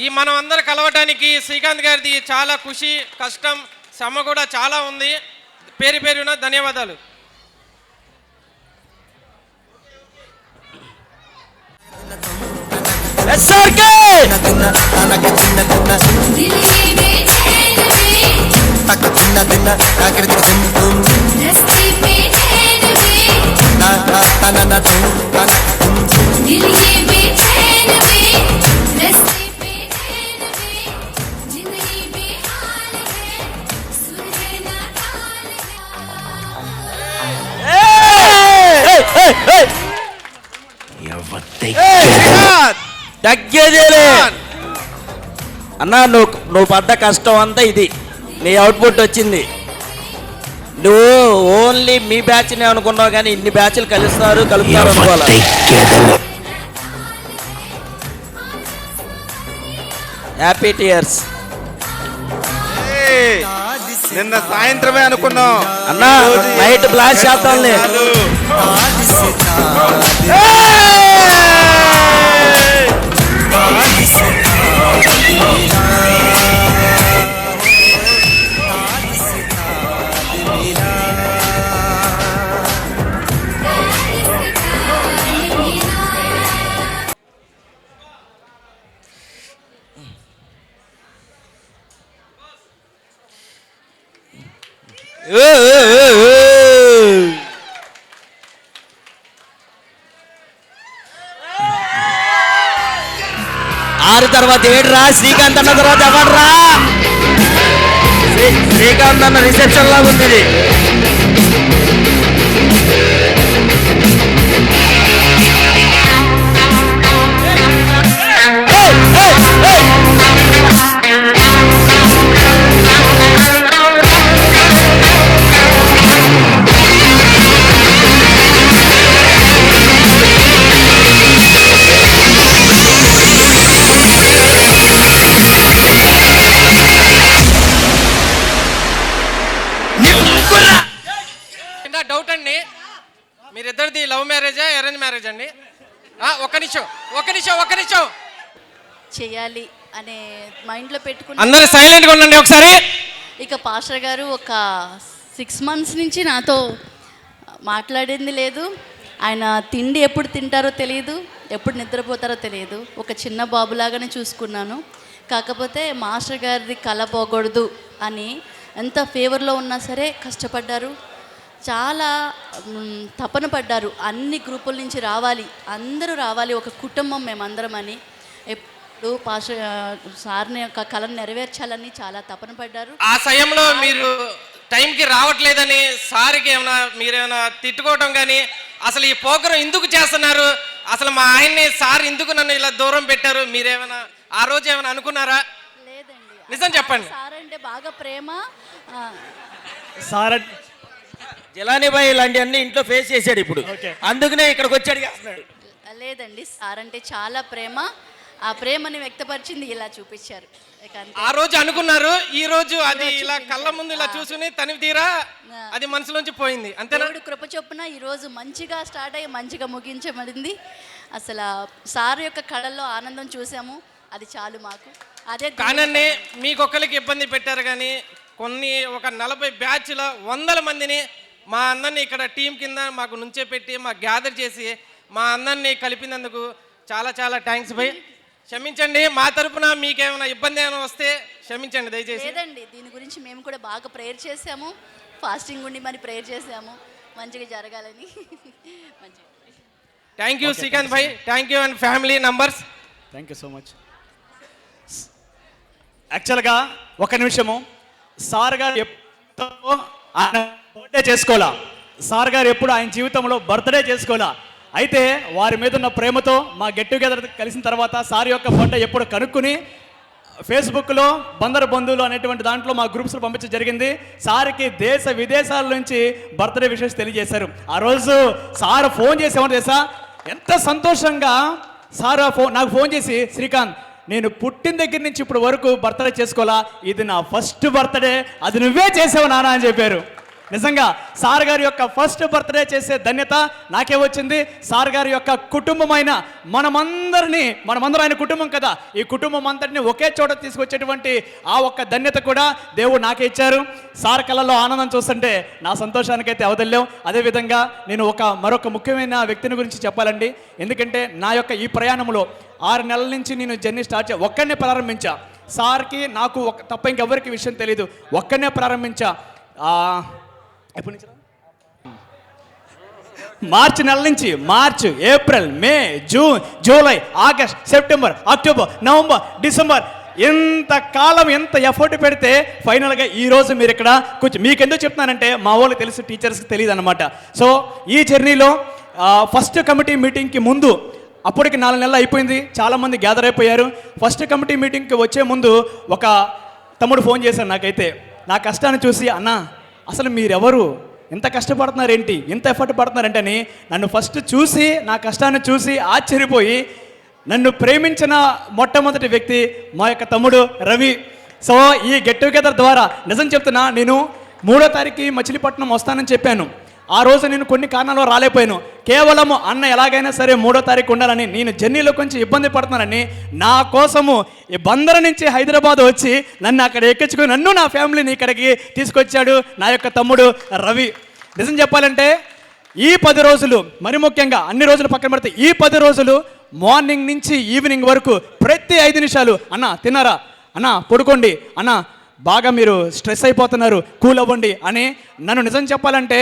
ఈ మనం అందరు కలవటానికి శ్రీకాంత్ గారిది చాలా కృషి, కష్టం, శ్రమ కూడా చాలా ఉంది. పేరున ధన్యవాదాలు. కేజీలు. అన్నా నువ్వు పడ్డ కష్టం అంతా ఇది, నీ అవుట్పుట్ వచ్చింది. నువ్వు ఓన్లీ మీ బ్యాచ్నే అనుకున్నావు కానీ ఇన్ని బ్యాచ్లు కలుపుతారు అనుకోవాలి. Happy tears. నిన్న సాయంత్రమే అనుకున్నాం అన్నా, నైట్ బ్లాస్ట్ చేద్దాంలే. ఆరు తర్వాత ఏడురా, శ్రీకాంత్ అన్న తర్వాత ఎవడరా? శ్రీకాంత్ అన్న రిసెప్షన్ లాగా ఉంది ఇది. డౌట్ అండి, మీరిద్దరిది లవ్ మ్యారేజా అరేంజ్ మ్యారేజ్ అండి? ఒక్క నిమిషం చేయాలి అనే మైండ్లో పెట్టుకుని అందరూ సైలెంట్గా ఉండండి ఒకసారి. ఇక పాస్టర్ గారు ఒక 6 months నుంచి నాతో మాట్లాడింది లేదు. ఆయన తిండి ఎప్పుడు తింటారో తెలియదు, ఎప్పుడు నిద్రపోతారో తెలియదు. ఒక చిన్న బాబులాగానే చూసుకున్నాను. కాకపోతే మాస్టర్ గారిది కల పోకూడదు అని ఎంత ఫేవర్లో ఉన్నా సరే కష్టపడ్డారు, చాలా తపన పడ్డారు. అన్ని గ్రూపుల నుంచి రావాలి, అందరూ రావాలి, ఒక కుటుంబం మేమందరం అని ఎప్పుడు పాస్టర్ సార్ని యొక్క కళను నెరవేర్చాలని చాలా తపన పడ్డారు. ఆ సమయంలో మీరు టైంకి రావట్లేదని సార్కి ఏమైనా మీరేమైనా తిట్టుకోవటం కానీ, అసలు ఈ పోకరం ఎందుకు చేస్తున్నారు, అసలు మా ఆయన్ని సార్ ఎందుకు నన్ను ఇలా దూరం పెట్టారు, మీరేమైనా ఆ రోజు ఏమైనా అనుకున్నారా? లేదండి, నిజం చెప్పండి. సార్ అంటే బాగా ప్రేమ. సార్ జలానీ బాయ్ ఇలాంటి అన్ని ఇంట్లో ఫేస్ చేశాడు, ఇప్పుడు అందుకనే ఇక్కడికి వచ్చాడు. లేదండి, సార్ అంటే చాలా ప్రేమ. ఆ ప్రేమని వ్యక్తపరిచింది ఇలా చూపించారు. ఆ రోజు అనుకున్నారు, ఈ రోజు అది ఇలా కళ్ళ ముందు ఇలా చూసుకుని తనివి తీరా అది మనసులోంచి పోయింది. అంతే. దేవుడు కృప చొప్పున ఈ రోజు మంచిగా స్టార్ట్ అయ్యి మంచిగా ముగించబడింది. అసలు సార్ యొక్క కళల్లో ఆనందం చూసాము, అది చాలు మాకు. అదే కానండి, మీకొక్కరికి ఇబ్బంది పెట్టారు కానీ కొన్ని ఒక 40 బ్యాచ్ల 100 మందిని మా అందరినీ ఇక్కడ టీం కింద మాకు నుంచే పెట్టి మాకు గ్యాదర్ చేసి మా అందరినీ కలిపినందుకు చాలా చాలా థ్యాంక్స్ బై. క్షమించండి, మా తరపున మీకేమైనా ఇబ్బంది ఏమైనా వస్తే క్షమించండి దయచేసి. లేదండి, దీని గురించి మేము కూడా బాగా ప్రేయర్ చేసాము, ఫాస్టింగ్ ఉండి మరి ప్రేయర్ చేసాము మంచిగా జరగాలని. మంచిగా. Thank you Srikanth Bhai, thank you and family numbers. Thank you so much. యాక్చువల్గా ఒక నిమిషము, సార్ గారు ఎప్పుడు ఆయన బర్త్డే చేసుకోవాలా, సార్ గారు ఎప్పుడు ఆయన జీవితంలో బర్త్డే చేసుకోవాలా. అయితే వారి మీద ఉన్న ప్రేమతో మా గెట్ టుగెదర్ కలిసిన తర్వాత సార్ యొక్క బర్త్డే ఎప్పుడు కనుక్కుని ఫేస్బుక్లో బందరు బంధువులు అనేటువంటి దాంట్లో మా గ్రూప్స్లో పంపించడం జరిగింది. సార్కి దేశ విదేశాల నుంచి బర్త్డే విషెస్ తెలియజేశారు. ఆ రోజు సార్ ఫోన్ చేసేవారు తెలుసా, ఎంత సంతోషంగా సార్ నాకు ఫోన్ చేసి, శ్రీకాంత్ నేను పుట్టిన దగ్గర నుంచి ఇప్పుడు వరకు బర్త్డే చేసుకోవాలా, ఇది నా ఫస్ట్ బర్త్డే, అది నువ్వే చేసావు నాన్న అని చెప్పారు. నిజంగా సార్ గారి యొక్క ఫస్ట్ బర్త్డే చేసే ధన్యత నాకే వచ్చింది. సార్ గారి యొక్క కుటుంబమైన మనమందరం ఆయన కుటుంబం కదా, ఈ కుటుంబం అంతటిని ఒకే చోట తీసుకొచ్చేటువంటి ఆ ఒక్క ధన్యత కూడా దేవుడు నాకే ఇచ్చారు. సార్ కళలో ఆనందం చూస్తుంటే నా సంతోషానికైతే అవదలేవు. అదేవిధంగా నేను మరొక ముఖ్యమైన వ్యక్తిని గురించి చెప్పాలండి. ఎందుకంటే నా యొక్క ఈ ప్రయాణంలో 6 నెలల నుంచి నేను జర్నీ స్టార్ట్ ఒక్కనే ప్రారంభించా. సార్కి నాకు తప్ప ఇంకెవరికి విషయం తెలియదు, ఒక్కనే ప్రారంభించా. ఎప్పటి నుంచి? మార్చి నెల నుంచి, March, April, May, June, July, August, September, October, November, December, ఎంత కాలం ఎంత ఎఫర్ట్ పెడితే ఫైనల్గా ఈరోజు మీరు ఇక్కడ మీకు ఎందుకు చెప్తున్నానంటే మా వాళ్ళకి తెలుసు, టీచర్స్కి తెలియదు అనమాట. సో ఈ జర్నీలో ఫస్ట్ కమిటీ మీటింగ్కి ముందు అప్పటికి 4 నెలలు అయిపోయింది, చాలామంది గ్యాదర్ అయిపోయారు. ఫస్ట్ కమిటీ మీటింగ్కి వచ్చే ముందు ఒక తమ్ముడు ఫోన్ చేశాడు నాకైతే. నా కష్టాన్ని చూసి, అన్న అసలు మీరెవరు, ఎంత కష్టపడుతున్నారేంటి, ఎంత ఎఫర్ట్ పడుతున్నారంటని నన్ను ఫస్ట్ చూసి, నా కష్టాన్ని చూసి ఆశ్చర్యపోయి నన్ను ప్రేమించిన మొట్టమొదటి వ్యక్తి మా యొక్క తమ్ముడు రవి. సో ఈ గెట్ టుగెదర్ ద్వారా నిజం చెప్తున్నా, నేను 3వ తారీఖు మచిలీపట్నం వస్తానని చెప్పాను. ఆ రోజు నేను కొన్ని కారణాలు రాలేకపోయాను. కేవలం అన్న ఎలాగైనా సరే 3వ తారీఖు ఉండాలని, నేను జర్నీలో కొంచెం ఇబ్బంది పడుతున్నానని నా కోసము ఈ బందర నుంచి హైదరాబాద్ వచ్చి నన్ను అక్కడ ఎక్కించుకొని నన్ను నా ఫ్యామిలీని ఇక్కడికి తీసుకొచ్చాడు నా యొక్క తమ్ముడు రవి. నిజం చెప్పాలంటే ఈ 10 రోజులు, మరి ముఖ్యంగా అన్ని రోజులు పక్కన పెడితే ఈ 10 రోజులు మార్నింగ్ నుంచి ఈవినింగ్ వరకు ప్రతి 5 నిమిషాలు అన్న తిన్నారా, అన్న పడుకోండి, అన్న బాగా మీరు స్ట్రెస్ అయిపోతున్నారు, కూల్ అవ్వండి అని నన్ను నిజం చెప్పాలంటే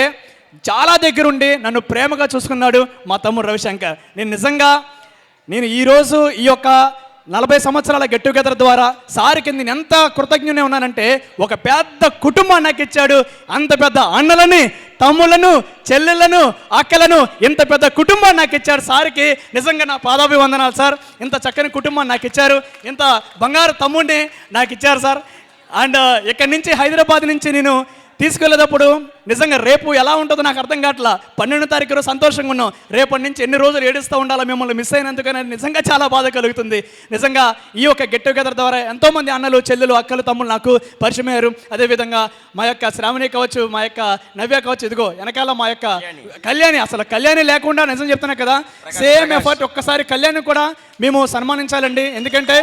చాలా దగ్గరుండి నన్ను ప్రేమగా చూసుకున్నాడు మా తమ్ముడు రవిశంకర్. నేను ఈరోజు ఈ యొక్క 40 సంవత్సరాల గెట్ టుగెదర్ ద్వారా సార్కి నేను ఎంత కృతజ్ఞనే ఉన్నానంటే, ఒక పెద్ద కుటుంబాన్ని నాకు ఇచ్చాడు. అంత పెద్ద అన్నలని, తమ్ముళ్ళను, చెల్లెళ్ళను, అక్కలను, ఇంత పెద్ద కుటుంబాన్ని నాకు ఇచ్చాడు. సార్కి నిజంగా నా పాదాభివందనాలు సార్. ఇంత చక్కని కుటుంబాన్ని నాకు ఇచ్చారు, ఇంత బంగారు తమ్ముడిని నాకు ఇచ్చారు సార్. అండ్ ఇక్కడి నుంచి హైదరాబాద్ నుంచి నేను తీసుకెళ్ళేటప్పుడు నిజంగా రేపు ఎలా ఉంటుందో నాకు అర్థం కావట్లా. 12వ తారీఖు రోజు సంతోషంగా ఉన్నాం, రేపటి నుంచి ఎన్ని రోజులు ఏడుస్తూ ఉండాలా మిమ్మల్ని మిస్ అయినందుకని నిజంగా చాలా బాధ కలుగుతుంది. నిజంగా ఈ యొక్క గెట్ టుగెదర్ ద్వారా ఎంతోమంది అన్నలు, చెల్లెలు, అక్కలు, తమ్ముళ్ళు నాకు పరిచయం అయ్యారు. అదేవిధంగా మా యొక్క శ్రావణి కావచ్చు, మా యొక్క నవ్య కావచ్చు, ఇదిగో వెనకాల మా యొక్క కళ్యాణి. అసలు కళ్యాణి లేకుండా నిజం చెప్తున్నా కదా, సేమ్ ఎఫర్ట్. ఒక్కసారి కళ్యాణి కూడా మేము సన్మానించాలండి. ఎందుకంటే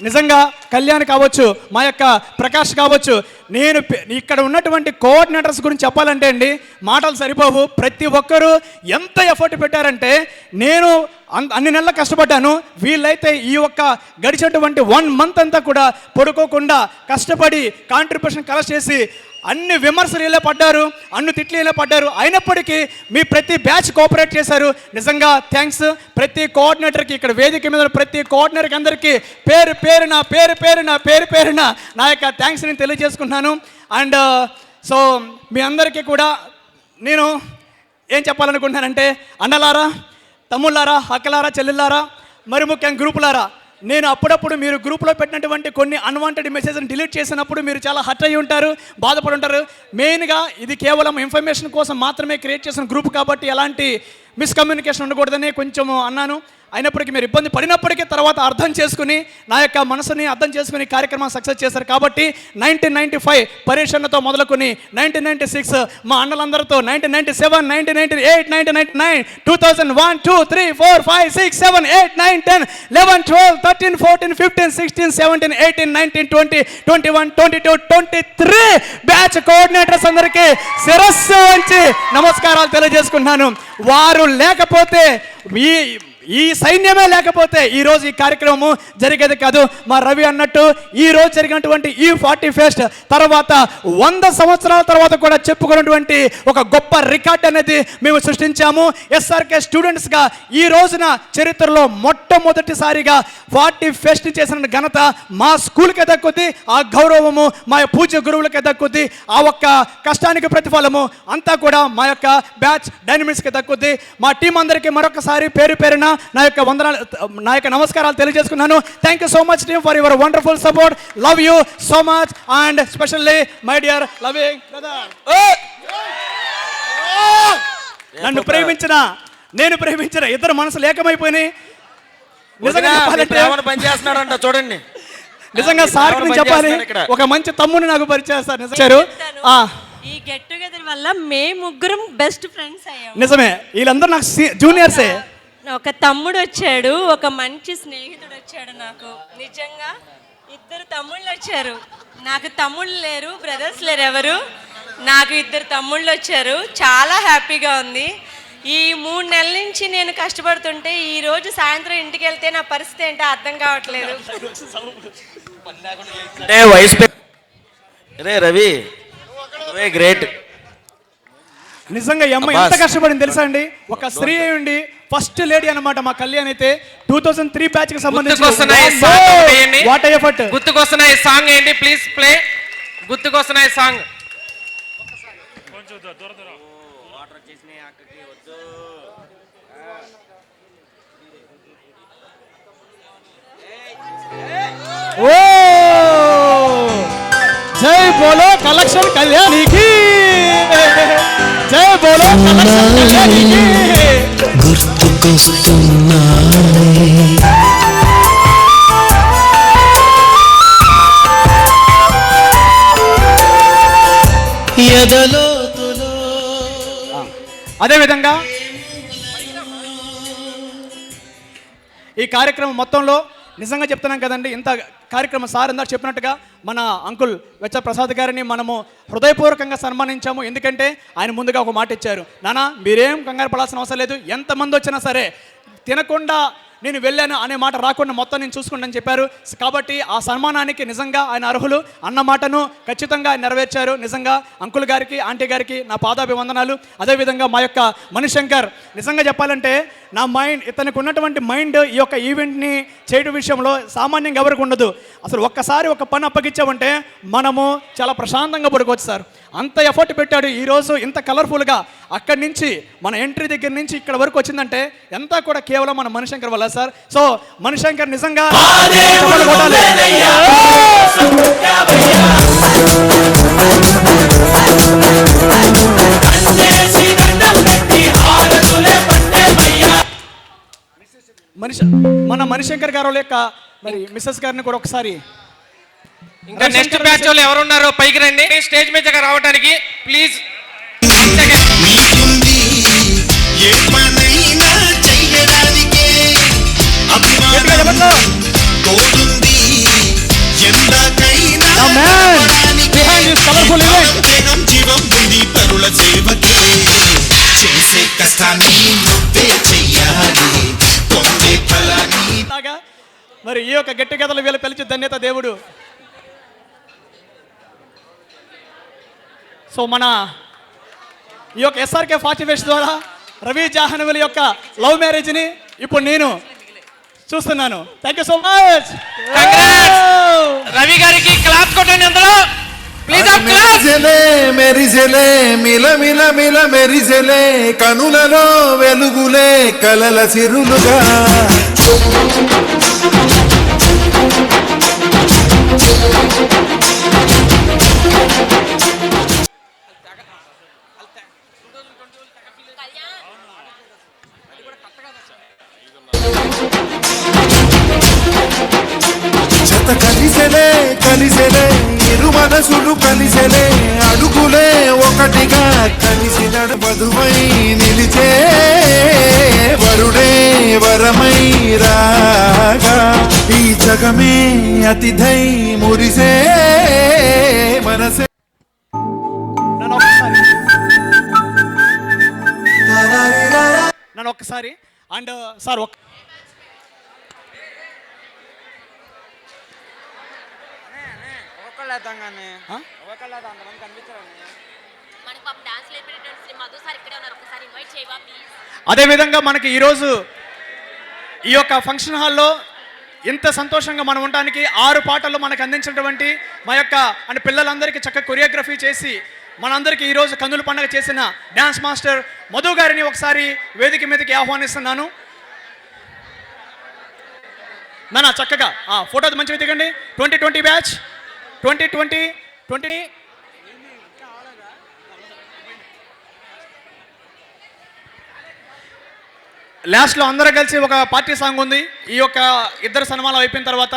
నిజంగా కళ్యాణ్ కావచ్చు, మా యొక్క ప్రకాష్ కావచ్చు, నేను ఇక్కడ ఉన్నటువంటి కోఆర్డినేటర్స్ గురించి చెప్పాలంటే అండి మాటలు సరిపోవు. ప్రతి ఒక్కరూ ఎంత ఎఫర్ట్ పెట్టారంటే, నేను అన్ని నెలలు కష్టపడ్డాను, వీళ్ళైతే ఈ ఒక్క గడిచేటువంటి 1 మంత్ అంతా కూడా పడుకోకుండా కష్టపడి కాంట్రిబ్యూషన్ కలెక్ట్ చేసి అన్ని విమర్శలు ఇలా పడ్డారు, అన్ని తిట్లు ఇలా పడ్డారు. అయినప్పటికీ మీ ప్రతి బ్యాచ్ కోఆపరేట్ చేశారు. నిజంగా థ్యాంక్స్ ప్రతి కోఆర్డినేటర్కి, ఇక్కడ వేదిక మీద ప్రతి కోఆర్డినేటర్కి అందరికీ పేరు పేరున నా యొక్క థ్యాంక్స్ నేను తెలియజేసుకుంటున్నాను. అండ్ సో మీ అందరికీ కూడా నేను ఏం చెప్పాలనుకుంటున్నానంటే, అన్నలారా, తమ్ముళ్ళారా, అక్కలారా, చెల్లెళ్ళారా, మరి ముఖ్యంగా గ్రూపులారా, నేను అప్పుడప్పుడు మీరు గ్రూప్లో పెట్టినటువంటి కొన్ని అన్వాంటెడ్ మెసేజ్ని డిలీట్ చేసినప్పుడు మీరు చాలా హర్ట్ అయ్యి ఉంటారు, బాధపడి ఉంటారు. మెయిన్గా ఇది కేవలం ఇన్ఫర్మేషన్ కోసం మాత్రమే క్రియేట్ చేసిన గ్రూప్ కాబట్టి ఎలాంటి మిస్కమ్యూనికేషన్ ఉండకూడదని కొంచెం అన్నాను. అయినప్పటికీ మీరు ఇబ్బంది పడినప్పటికీ తర్వాత అర్థం చేసుకుని నా యొక్క మనసుని అర్థం చేసుకుని కార్యక్రమం సక్సెస్ చేశారు. కాబట్టి 1995 పరీక్షలతో మొదలుకొని 1996 మా అన్నలందరితో, 1997, 1998, 1999, 2001, 2, 3, 4, 5, 6, 7, 8, 9, 10, 11, 12, 13, 14, 15, 16, 17, 18, 19, 20, 21, 22, 23 బ్యాచ్ కోఆర్డినేటర్స్ అందరికీ శిరస్సు వంచి నమస్కారాలు తెలియజేసుకుంటున్నాను. వారు లేకపోతే ఈ సైన్యమే లేకపోతే ఈరోజు ఈ కార్యక్రమం జరిగేది కాదు. మా రవి అన్నట్టు ఈరోజు జరిగినటువంటి ఈ 40 ఫెస్ట్ తర్వాత 100 సంవత్సరాల తర్వాత కూడా చెప్పుకున్నటువంటి ఒక గొప్ప రికార్డ్ అనేది మేము సృష్టించాము. ఎస్ఆర్కే స్టూడెంట్స్గా ఈ రోజున చరిత్రలో మొట్టమొదటిసారిగా 40 ఫెస్ట్ చేసిన ఘనత మా స్కూల్కే దక్కుద్ది. ఆ గౌరవము మా పూజ్య గురువులకే దక్కుద్ది. ఆ ఒక్క కష్టానికి ప్రతిఫలము అంతా కూడా మా యొక్క బ్యాచ్ డైనమిక్స్కి దక్కుద్ది. మా టీం అందరికీ మరొకసారి పేరున నా యొక్క నమస్కారాలు తెలియజేసుకున్నాను. Thank you so much team for your wonderful support. Love you so much and specially my dear loving brother. నన్ను నేను ప్రేమించిన ఇద్దరు మనసులు ఏకమైపోయినాయి. నిజంగా పనిచేస్తున్నాడంట చూడండి. నిజంగా సార్ గురించి చెప్పాలి, ఒక మంచి తమ్ముడిని నాకు పరిచయం సార్. నిజంగా ఈ గెట్ టుగెదర్ వల్ల మేము ముగ్గురం బెస్ట్ ఫ్రెండ్స్ అయ్యాము. నిజమే, వీళ్ళందరూ నాకు జూనియర్సే. ఒక తమ్ముడు వచ్చాడు, ఒక మంచి స్నేహితుడు వచ్చాడు నాకు. నిజంగా 2 తమ్ముళ్ళు వచ్చారు. నాకు తమ్ముళ్ళు లేరు, బ్రదర్స్ లేరు ఎవరు. నాకు 2 తమ్ముళ్ళు వచ్చారు. చాలా హ్యాపీగా ఉంది. ఈ 3 నెలల నుంచి నేను కష్టపడుతుంటే ఈ రోజు సాయంత్రం ఇంటికి వెళ్తే నా పరిస్థితి ఏంటో అర్థం కావట్లేదు. రవి గ్రేట్. నిజంగా అమ్మ ఎంత కష్టపడింది తెలుసా అండి. ఒక స్త్రీ ఉండి ఫస్ట్ లేడీ అన్నమాట మా కళ్యాణ్ అయితే 2003 బ్యాచ్ కి సంబంధించి గుర్తుకొస్తున్నాయి సాంగ్ ఏంటి ప్లీజ్ ప్లే. గుర్తుకొస్తున్నాయి సాంగ్ ఓ జై బోలో కలెక్షన్ కళ్యాణికి, జై బోలో కలెక్షన్ కళ్యాణికి. అదేవిధంగా ఈ కార్యక్రమం మొత్తంలో నిజంగా చెప్తున్నాం కదండి, ఇంత కార్యక్రమం సార్ అందరూ చెప్పినట్టుగా మన అంకుల్ వెచ్చ ప్రసాద్ గారిని మనము హృదయపూర్వకంగా సన్మానించాము. ఎందుకంటే ఆయన ముందుగా ఒక మాట ఇచ్చారు, నాన్న మీరేం కంగారు పడాల్సిన అవసరం లేదు, ఎంతమంది వచ్చినా సరే తినకుండా నేను వెళ్ళాను అనే మాట రాకుండా మొత్తం నేను చూసుకుంటానని చెప్పారు. కాబట్టి ఆ సన్మానానికి నిజంగా ఆయన అర్హులు అన్న మాటను ఖచ్చితంగా ఆయన నెరవేర్చారు. నిజంగా అంకుల్ గారికి ఆంటీ గారికి నా పాదాభివందనాలు. అదేవిధంగా మా యొక్క మణిశంకర్, నిజంగా చెప్పాలంటే నా మైండ్, ఇతనికి ఉన్నటువంటి మైండ్ ఈ యొక్క ఈవెంట్ని చేయడం విషయంలో సామాన్యంగా ఎవరికి ఉండదు. అసలు ఒక్కసారి ఒక పని అప్పగించామంటే మనము చాలా ప్రశాంతంగా పడుకోవచ్చు సార్. అంత ఎఫర్ట్ పెట్టాడు. ఈరోజు ఇంత కలర్ఫుల్గా అక్కడి నుంచి మన ఎంట్రీ దగ్గర నుంచి ఇక్కడ వరకు వచ్చిందంటే ఎంత కూడా కేవలం మన మణిశంకర్ వల్ల సార్. సో మణిశంకర్ నిజంగా మన మణిశంకర్ గారు యొక్క మరి మిస్సెస్ గారిని కూడా ఒకసారి, ఇంకా నెక్స్ట్ బ్యాచ్ వాళ్ళు ఎవరు ఉన్నారో పైకి రండి, స్టేజ్ మీద రావడానికి ప్లీజ్. మరి ఈ యొక్క గట్టి కథలు వీళ్ళు పిలిచి ధన్యత దేవుడు. సో మన ఈ యొక్క ఎస్ఆర్కే 40 ఫెస్ట్ ద్వారా రవి జాహ్నవి యొక్క లవ్ మ్యారేజ్ని ఇప్పుడు నేను చూస్తున్నాను. Thank you so much. Ravi గారికి క్లాప్ కొట్టండి అందులో ప్లీజ్. మెరిసెలే మిల మిల మిల మెరిసెలే కనులలో వెలుగులే కలల సిరులుగా. జత కలిసెలే కలిసెలే ఇరు మనసులు కలిసెలే అడుగులే ఒకటిగా కలిసి నడుమధువై నిలిచే వరుడే వరమై రాగా ఈ జగమే అతిథై మురిసే మనసే. నన్ను ఒక్కసారి అండ్ సార్ ఒక్క అదేవిధంగా మనకి ఈరోజు ఈ యొక్క ఫంక్షన్ హాల్లో ఇంత సంతోషంగా మనం ఉండడానికి 6 పాటలు మనకు అందించినటువంటి మా యొక్క అంటే పిల్లలందరికీ చక్కగా కొరియోగ్రఫీ చేసి మనందరికీ ఈరోజు కన్నుల పండుగ చేసిన డ్యాన్స్ మాస్టర్ మధు గారిని ఒకసారి వేదిక మీదకి ఆహ్వానిస్తున్నాను. నాన్న చక్కగా ఫోటో మంచిగా దిగండి. 2020 బ్యాచ్ 2020 లాస్ట్లో అందరూ కలిసి ఒక పార్టీ సాంగ్ ఉంది. ఈ యొక్క ఇద్దరు సినిమాలు అయిపోయిన తర్వాత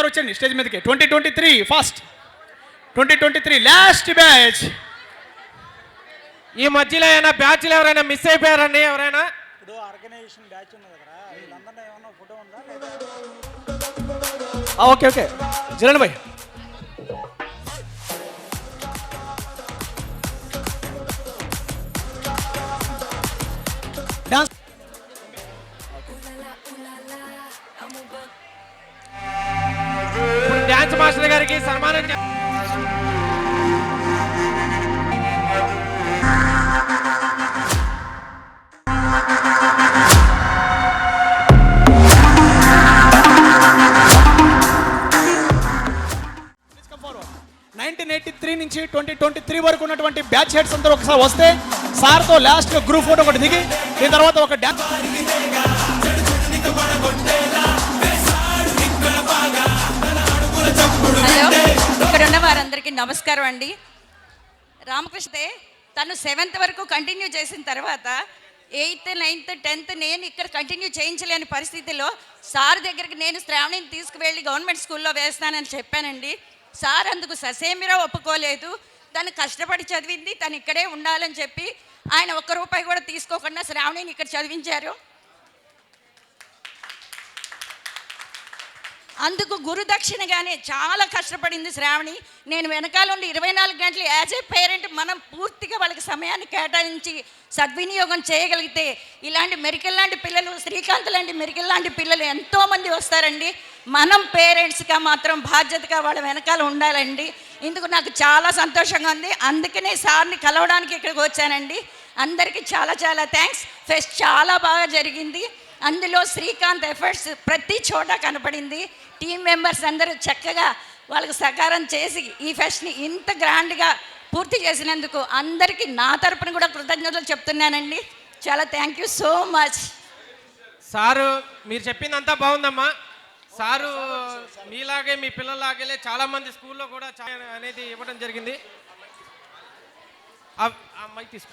వచ్చండి స్టేజ్ మీదకి. 2023 ఫస్ట్ 2023 లాస్ట్ బ్యాచ్. ఈ మధ్యలో ఏమైనా బ్యాచ్లు ఎవరైనా మిస్ అయిపోయారండి? ఎవరైనా ఓకే ఓకే జరన్ భాయ్. డాన్స్ డాన్స్ మాస్టర్ గారికి సన్మానం. నుంచి 2023 వరకు ఉన్నటువంటి బ్యాచ్ హెడ్స్ అందరూ ఒకసారి వస్తే సార్తో లాస్ట్ గ్రూప్ ఫోటో ఒకటి దిగి దీని తర్వాత ఒక డ్యాన్స్. హలో, ఇక్కడ ఉన్న వారందరికీ నమస్కారం అండి. రామకృష్ణ తను 7th వరకు కంటిన్యూ చేసిన తర్వాత 8th, 9th, 10th నేను ఇక్కడ కంటిన్యూ చేయించలేని పరిస్థితిలో సార్ దగ్గరికి నేను శ్రావణిని తీసుకువెళ్ళి గవర్నమెంట్ స్కూల్లో వేస్తానని చెప్పానండి. సార్ అందుకు ససేమిరా ఒప్పుకోలేదు. తను కష్టపడి చదివింది, తను ఇక్కడే ఉండాలని చెప్పి ఆయన ₹1 కూడా తీసుకోకుండా శ్రావణిని ఇక్కడ చదివించారు. అందుకు గురుదక్షిణగానే చాలా కష్టపడింది శ్రావణి. నేను వెనకాల ఉండి 24 గంటలు యాజ్ ఏ పేరెంట్ మనం పూర్తిగా వాళ్ళకి సమయాన్ని కేటాయించి సద్వినియోగం చేయగలిగితే ఇలాంటి మెరికల్ లాంటి పిల్లలు, శ్రీకాంత్ లాంటి మెరికల్ లాంటి పిల్లలు ఎంతోమంది వస్తారండి. మనం పేరెంట్స్గా మాత్రం బాధ్యతగా వాళ్ళ వెనకాల ఉండాలండి. ఇందుకు నాకు చాలా సంతోషంగా ఉంది. అందుకనే సార్ని కలవడానికి ఇక్కడికి వచ్చానండి. అందరికీ చాలా చాలా థ్యాంక్స్. ఫెస్ట్ చాలా బాగా జరిగింది. అందులో శ్రీకాంత్ ఎఫర్ట్స్ ప్రతి చోట కనపడింది. టీం మెంబర్స్ అందరూ చక్కగా వాళ్ళకు సహకారం చేసి ఈ ఫెస్ట్ని ఇంత గ్రాండ్గా పూర్తి చేసినందుకు అందరికీ నా తరపున కూడా కృతజ్ఞతలు చెప్తున్నానండి. చాలా thank you so much. Sir మీరు చెప్పిందంతా బాగుందమ్మా. సారు మీలాగే మీ పిల్లలాగే చాలామంది స్కూల్లో కూడా అనేది ఇవ్వడం జరిగింది. అమ్మాయి తీసుకో.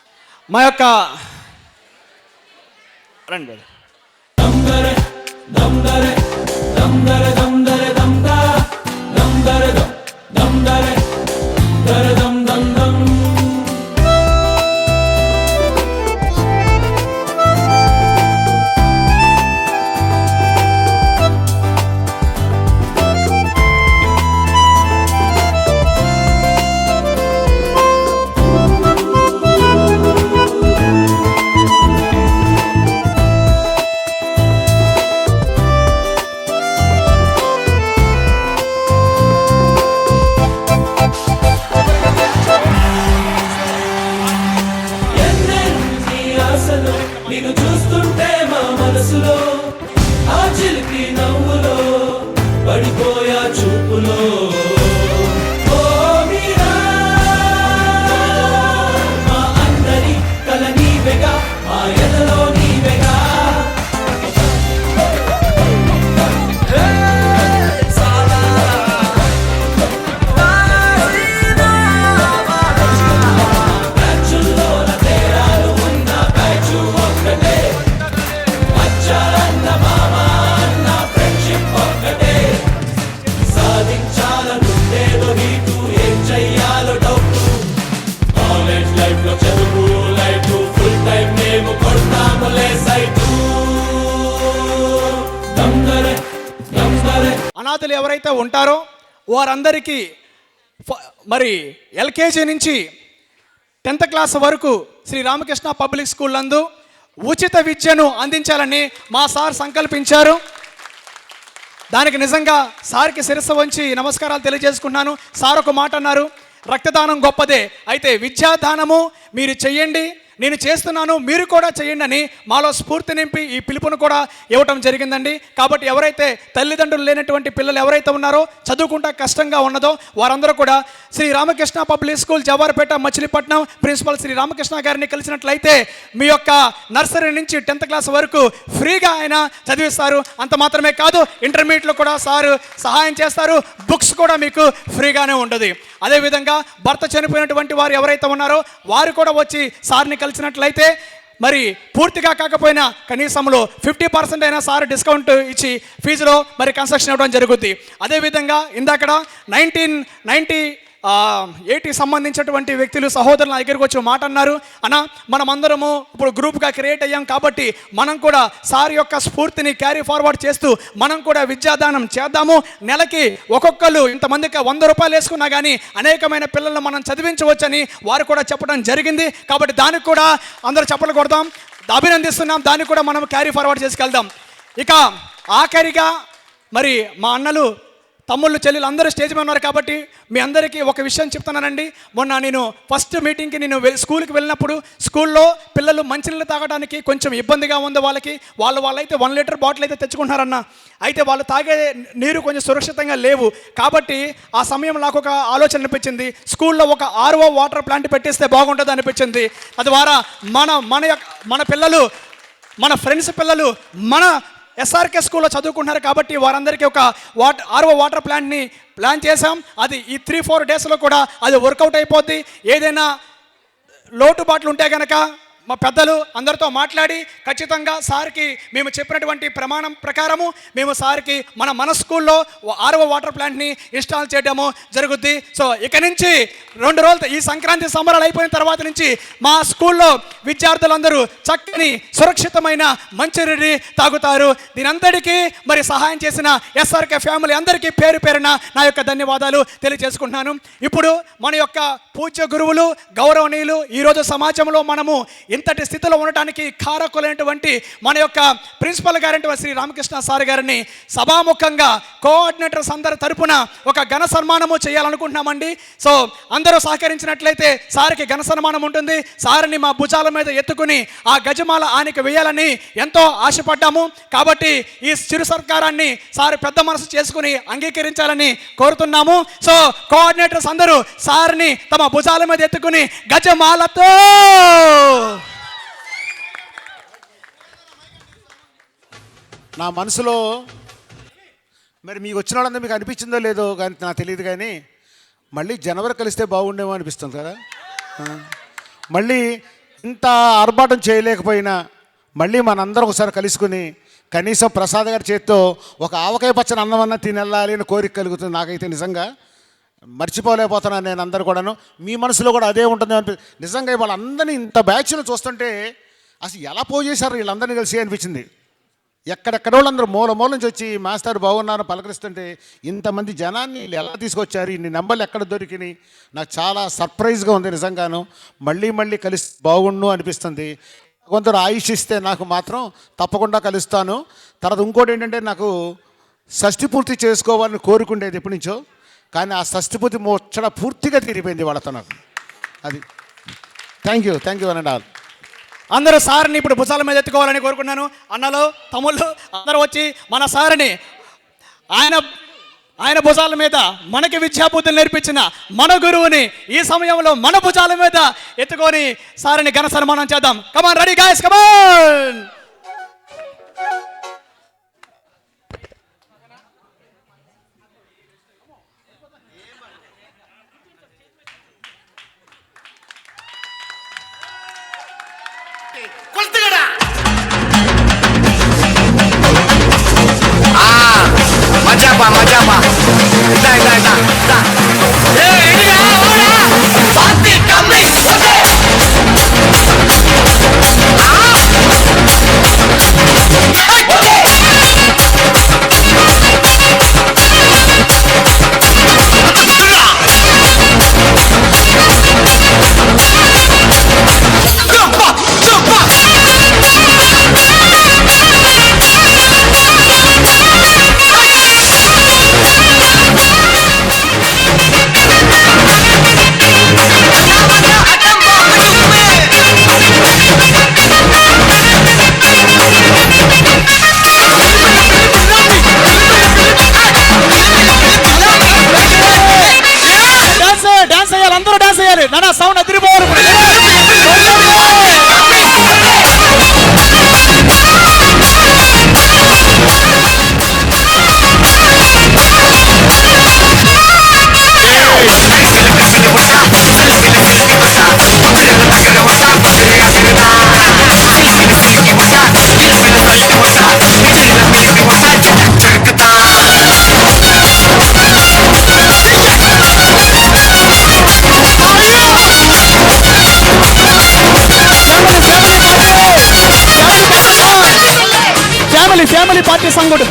మా యొక్క రండి నిన్ను చూస్తుంటే మా మనసులో ఆ చిలిపి నవ్వులో పడిపోయా చూపులో. ఓ మీరా మా అందరి కల నీవెగా, మా ఎదలో నీవెగా. అనాథలు ఎవరైతే ఉంటారో వారందరికీ మరి ఎల్కేజీ నుంచి 10th క్లాస్ వరకు శ్రీ రామకృష్ణ పబ్లిక్ స్కూల్ నందు ఉచిత విద్యను అందించాలని మా సార్ సంకల్పించారు. దానికి నిజంగా సార్కి శిరస్సు వంచి నమస్కారాలు తెలియజేసుకుంటున్నాను. సార్ ఒక మాట అన్నారు, రక్తదానం గొప్పదే, అయితే విద్యాదానము మీరు చెయ్యండి, నేను చేస్తున్నాను మీరు కూడా చేయండి అని మాలో స్ఫూర్తి నింపి ఈ పిలుపును కూడా ఇవ్వటం జరిగిందండి. కాబట్టి ఎవరైతే తల్లిదండ్రులు లేనటువంటి పిల్లలు ఎవరైతే ఉన్నారో, చదువుకుంటా కష్టంగా ఉన్నదో వారందరూ కూడా Shri Ramakrishna public school Jawarpeta Machilipatnam principal Shri Ramakrishna గారిని కలిసినట్లయితే మీ యొక్క నర్సరీ నుంచి 10th క్లాస్ వరకు ఫ్రీగా ఆయన చదివిస్తారు. అంత మాత్రమే కాదు, ఇంటర్మీడియట్లో కూడా సారు సహాయం చేస్తారు. బుక్స్ కూడా మీకు ఫ్రీగానే ఉంటుంది. అదేవిధంగా భర్త చనిపోయినటువంటి వారు ఎవరైతే ఉన్నారో వారు కూడా వచ్చి సార్ని కలిసినట్లయితే మరి పూర్తిగా కాకపోయినా కనీసంలో 50% అయినా సార్ డిస్కౌంట్ ఇచ్చి ఫీజులో మరి కన్స్ట్రక్షన్ ఇవ్వడం జరుగుద్ది. అదేవిధంగా ఇందాక 1980 సంబంధించినటువంటి వ్యక్తులు సహోదరులు నా దగ్గరికి వచ్చి మాట అన్నారు, అన్న మనమందరము ఇప్పుడు గ్రూప్గా క్రియేట్ అయ్యాం కాబట్టి మనం కూడా సార్ యొక్క స్ఫూర్తిని క్యారీ ఫార్వర్డ్ చేస్తూ మనం కూడా విద్యాదానం చేద్దాము. నెలకి ఒక్కొక్కరు ఇంతమందికి ₹100 వేసుకున్నా కానీ అనేకమైన పిల్లలను మనం చదివించవచ్చని వారు కూడా చెప్పడం జరిగింది. కాబట్టి దానికి కూడా అందరూ చప్పట్లు కొడదాం, అభినందిస్తున్నాం. దాన్ని కూడా మనం క్యారీ ఫార్వర్డ్ చేసుకెళ్దాం. ఇక ఆఖరిగా మరి మా అన్నలు తమ్ముళ్ళు చెల్లెలు అందరూ స్టేజ్ మీద ఉన్నారు కాబట్టి మీ అందరికీ ఒక విషయం చెప్తున్నానండి. మొన్న నేను ఫస్ట్ మీటింగ్కి నేను స్కూల్కి వెళ్ళినప్పుడు స్కూల్లో పిల్లలు మంచినీళ్ళు తాగడానికి కొంచెం ఇబ్బందిగా ఉంది వాళ్ళకి. వాళ్ళైతే 1 లీటర్ బాటిల్ అయితే తెచ్చుకుంటున్నారన్న. అయితే వాళ్ళు తాగే నీరు కొంచెం సురక్షితంగా లేవు. కాబట్టి ఆ సమయం నాకు ఒక ఆలోచన అనిపించింది, స్కూల్లో ఒక RO వాటర్ ప్లాంట్ పెట్టిస్తే బాగుంటుంది అనిపించింది. తద్వారా మన పిల్లలు, మన ఫ్రెండ్స్ పిల్లలు మన SRK స్కూల్లో చదువుకుంటున్నారు కాబట్టి వారందరికీ ఒక RO వాటర్ ప్లాంట్ని ప్లాన్ చేశాం. అది ఈ 3-4 డేస్లో కూడా అది వర్కౌట్ అయిపోద్ది. ఏదైనా లోటుబాట్లు ఉంటే కనుక మా పెద్దలు అందరితో మాట్లాడి ఖచ్చితంగా సార్కి మేము చెప్పినటువంటి ప్రమాణం ప్రకారము మేము సార్కి మన స్కూల్లో RO వాటర్ ప్లాంట్ని ఇన్స్టాల్ చేయడము జరుగుద్ది. సో ఇక నుంచి 2 రోజులు ఈ సంక్రాంతి సంబరాలు అయిపోయిన తర్వాత నుంచి మా స్కూల్లో విద్యార్థులందరూ చక్కని సురక్షితమైన మంచినీరు తాగుతారు. దీనంతటికీ మరి సహాయం చేసిన SRK ఫ్యామిలీ అందరికీ పేరు పేరున నా యొక్క ధన్యవాదాలు తెలియజేసుకుంటున్నాను. ఇప్పుడు మన యొక్క పూజ్య గురువులు గౌరవనీయులు ఈరోజు సమాజంలో మనము ఇంతటి స్థితిలో ఉండటానికి కారకులైనటువంటి మన యొక్క ప్రిన్సిపల్ గారైనటువంటి శ్రీ రామకృష్ణ సార్ గారిని సభాముఖంగా కోఆర్డినేటర్స్ అందరి తరపున ఒక ఘన సన్మానము చేయాలనుకుంటున్నామండి. సో అందరూ సహకరించినట్లయితే సార్కి ఘన సన్మానం ఉంటుంది. సార్ని మా భుజాల మీద ఎత్తుకుని ఆ గజమాల ఆయనకి వేయాలని ఎంతో ఆశపడ్డాము. కాబట్టి ఈ చిరు సత్కారాన్ని సార్ పెద్ద మనసు చేసుకుని అంగీకరించాలని కోరుతున్నాము. సో కోఆర్డినేటర్స్ అందరూ సార్ని తమ భుజాల మీద ఎత్తుకుని గజమాలతో నా మనసులో మరి మీకు వచ్చిన వాళ్ళందరూ మీకు అనిపించిందో లేదో కానీ నాకు తెలియదు, కానీ మళ్ళీ జనవరి కలిస్తే బాగుండేమో అనిపిస్తుంది కదా. మళ్ళీ ఇంత ఆర్భాటం చేయలేకపోయినా మళ్ళీ మనందరం ఒకసారి కలుసుకుని కనీసం ప్రసాద్ గారి చేతితో ఒక ఆవకాయ పచ్చని అన్నమన్నా తినెళ్ళాలి అని కోరిక కలుగుతుంది నాకైతే. నిజంగా మర్చిపోలేకపోతున్నాను నేను. అందరు కూడాను మీ మనసులో కూడా అదే ఉంటుంది నిజంగా. వాళ్ళందరినీ ఇంత బ్యాచ్లు చూస్తుంటే అసలు ఎలా పోజేశారు వీళ్ళందరినీ కలిసి అనిపించింది. ఎక్కడెక్కడ వాళ్ళందరూ మూల నుంచి వచ్చి మాస్టర్ బాగున్నారు పలకరిస్తుంటే ఇంతమంది జనాన్ని ఎలా తీసుకొచ్చారు, ఇన్ని నెంబర్లు ఎక్కడ దొరికినాయి, నాకు చాలా సర్ప్రైజ్గా ఉంది నిజంగాను. మళ్ళీ కలిసి బాగుండు అనిపిస్తుంది. కొందరు ఆయుష్ ఇస్తే నాకు మాత్రం తప్పకుండా కలుస్తాను. తర్వాత ఇంకోటి ఏంటంటే నాకు షష్ఠి పూర్తి చేసుకోవాలని కోరుకుండేది ఎప్పటి నుంచో, కానీ ఆ షష్ఠి పూర్తి ముచ్చట పూర్తిగా తీరిపోయింది వాళ్ళతో నాకు. అది థ్యాంక్ యూ అనండి ఆల్. అందరూ సార్ని ఇప్పుడు భుజాల మీద ఎత్తుకోవాలని కోరుకున్నాను. అన్నలు తమ్ముళ్ళు అందరూ వచ్చి మన సార్ని ఆయన భుజాల మీద మనకి విద్యాబుద్ధులు నేర్పించిన మన గురువుని ఈ సమయంలో మన భుజాల మీద ఎత్తుకొని సార్ని ఘన సన్మానం చేద్దాం. కమాన్ రెడీ గాయ్స్, కమాన్. మజాపా నానా సౌండ్ అదిరిపోవాలి. ఫ్యామిలీ పార్టీ సంఘటన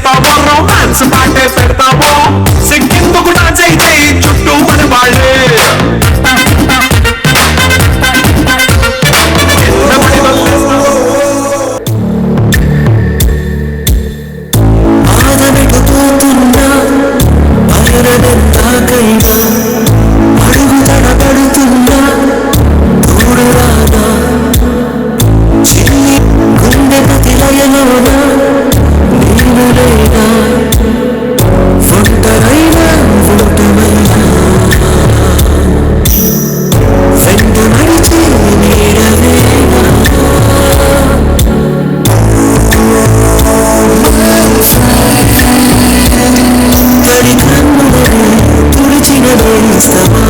చేస్తావో రొమాన్స్ పాటే పెడతావో సిగ్గిందుకు డాన్స్ అయితే చుట్టూ మన వాళ్ళే బాధపెట్టుతున్నా పయనమెంతాకైనా అడుగు తడబడుతున్నా తోడు రానా చిన్ని గుండె ప్రతిలయలోన నేను లేనా ఒంటరైనా ఒంటమైనా వెంట నడిచే నీడవేనా తడి కన్నులనే తుడిచిన నేస్తమా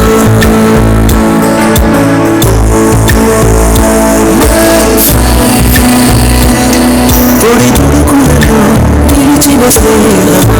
పొడి తుడుకులలో నిలిచిన స్నేహమా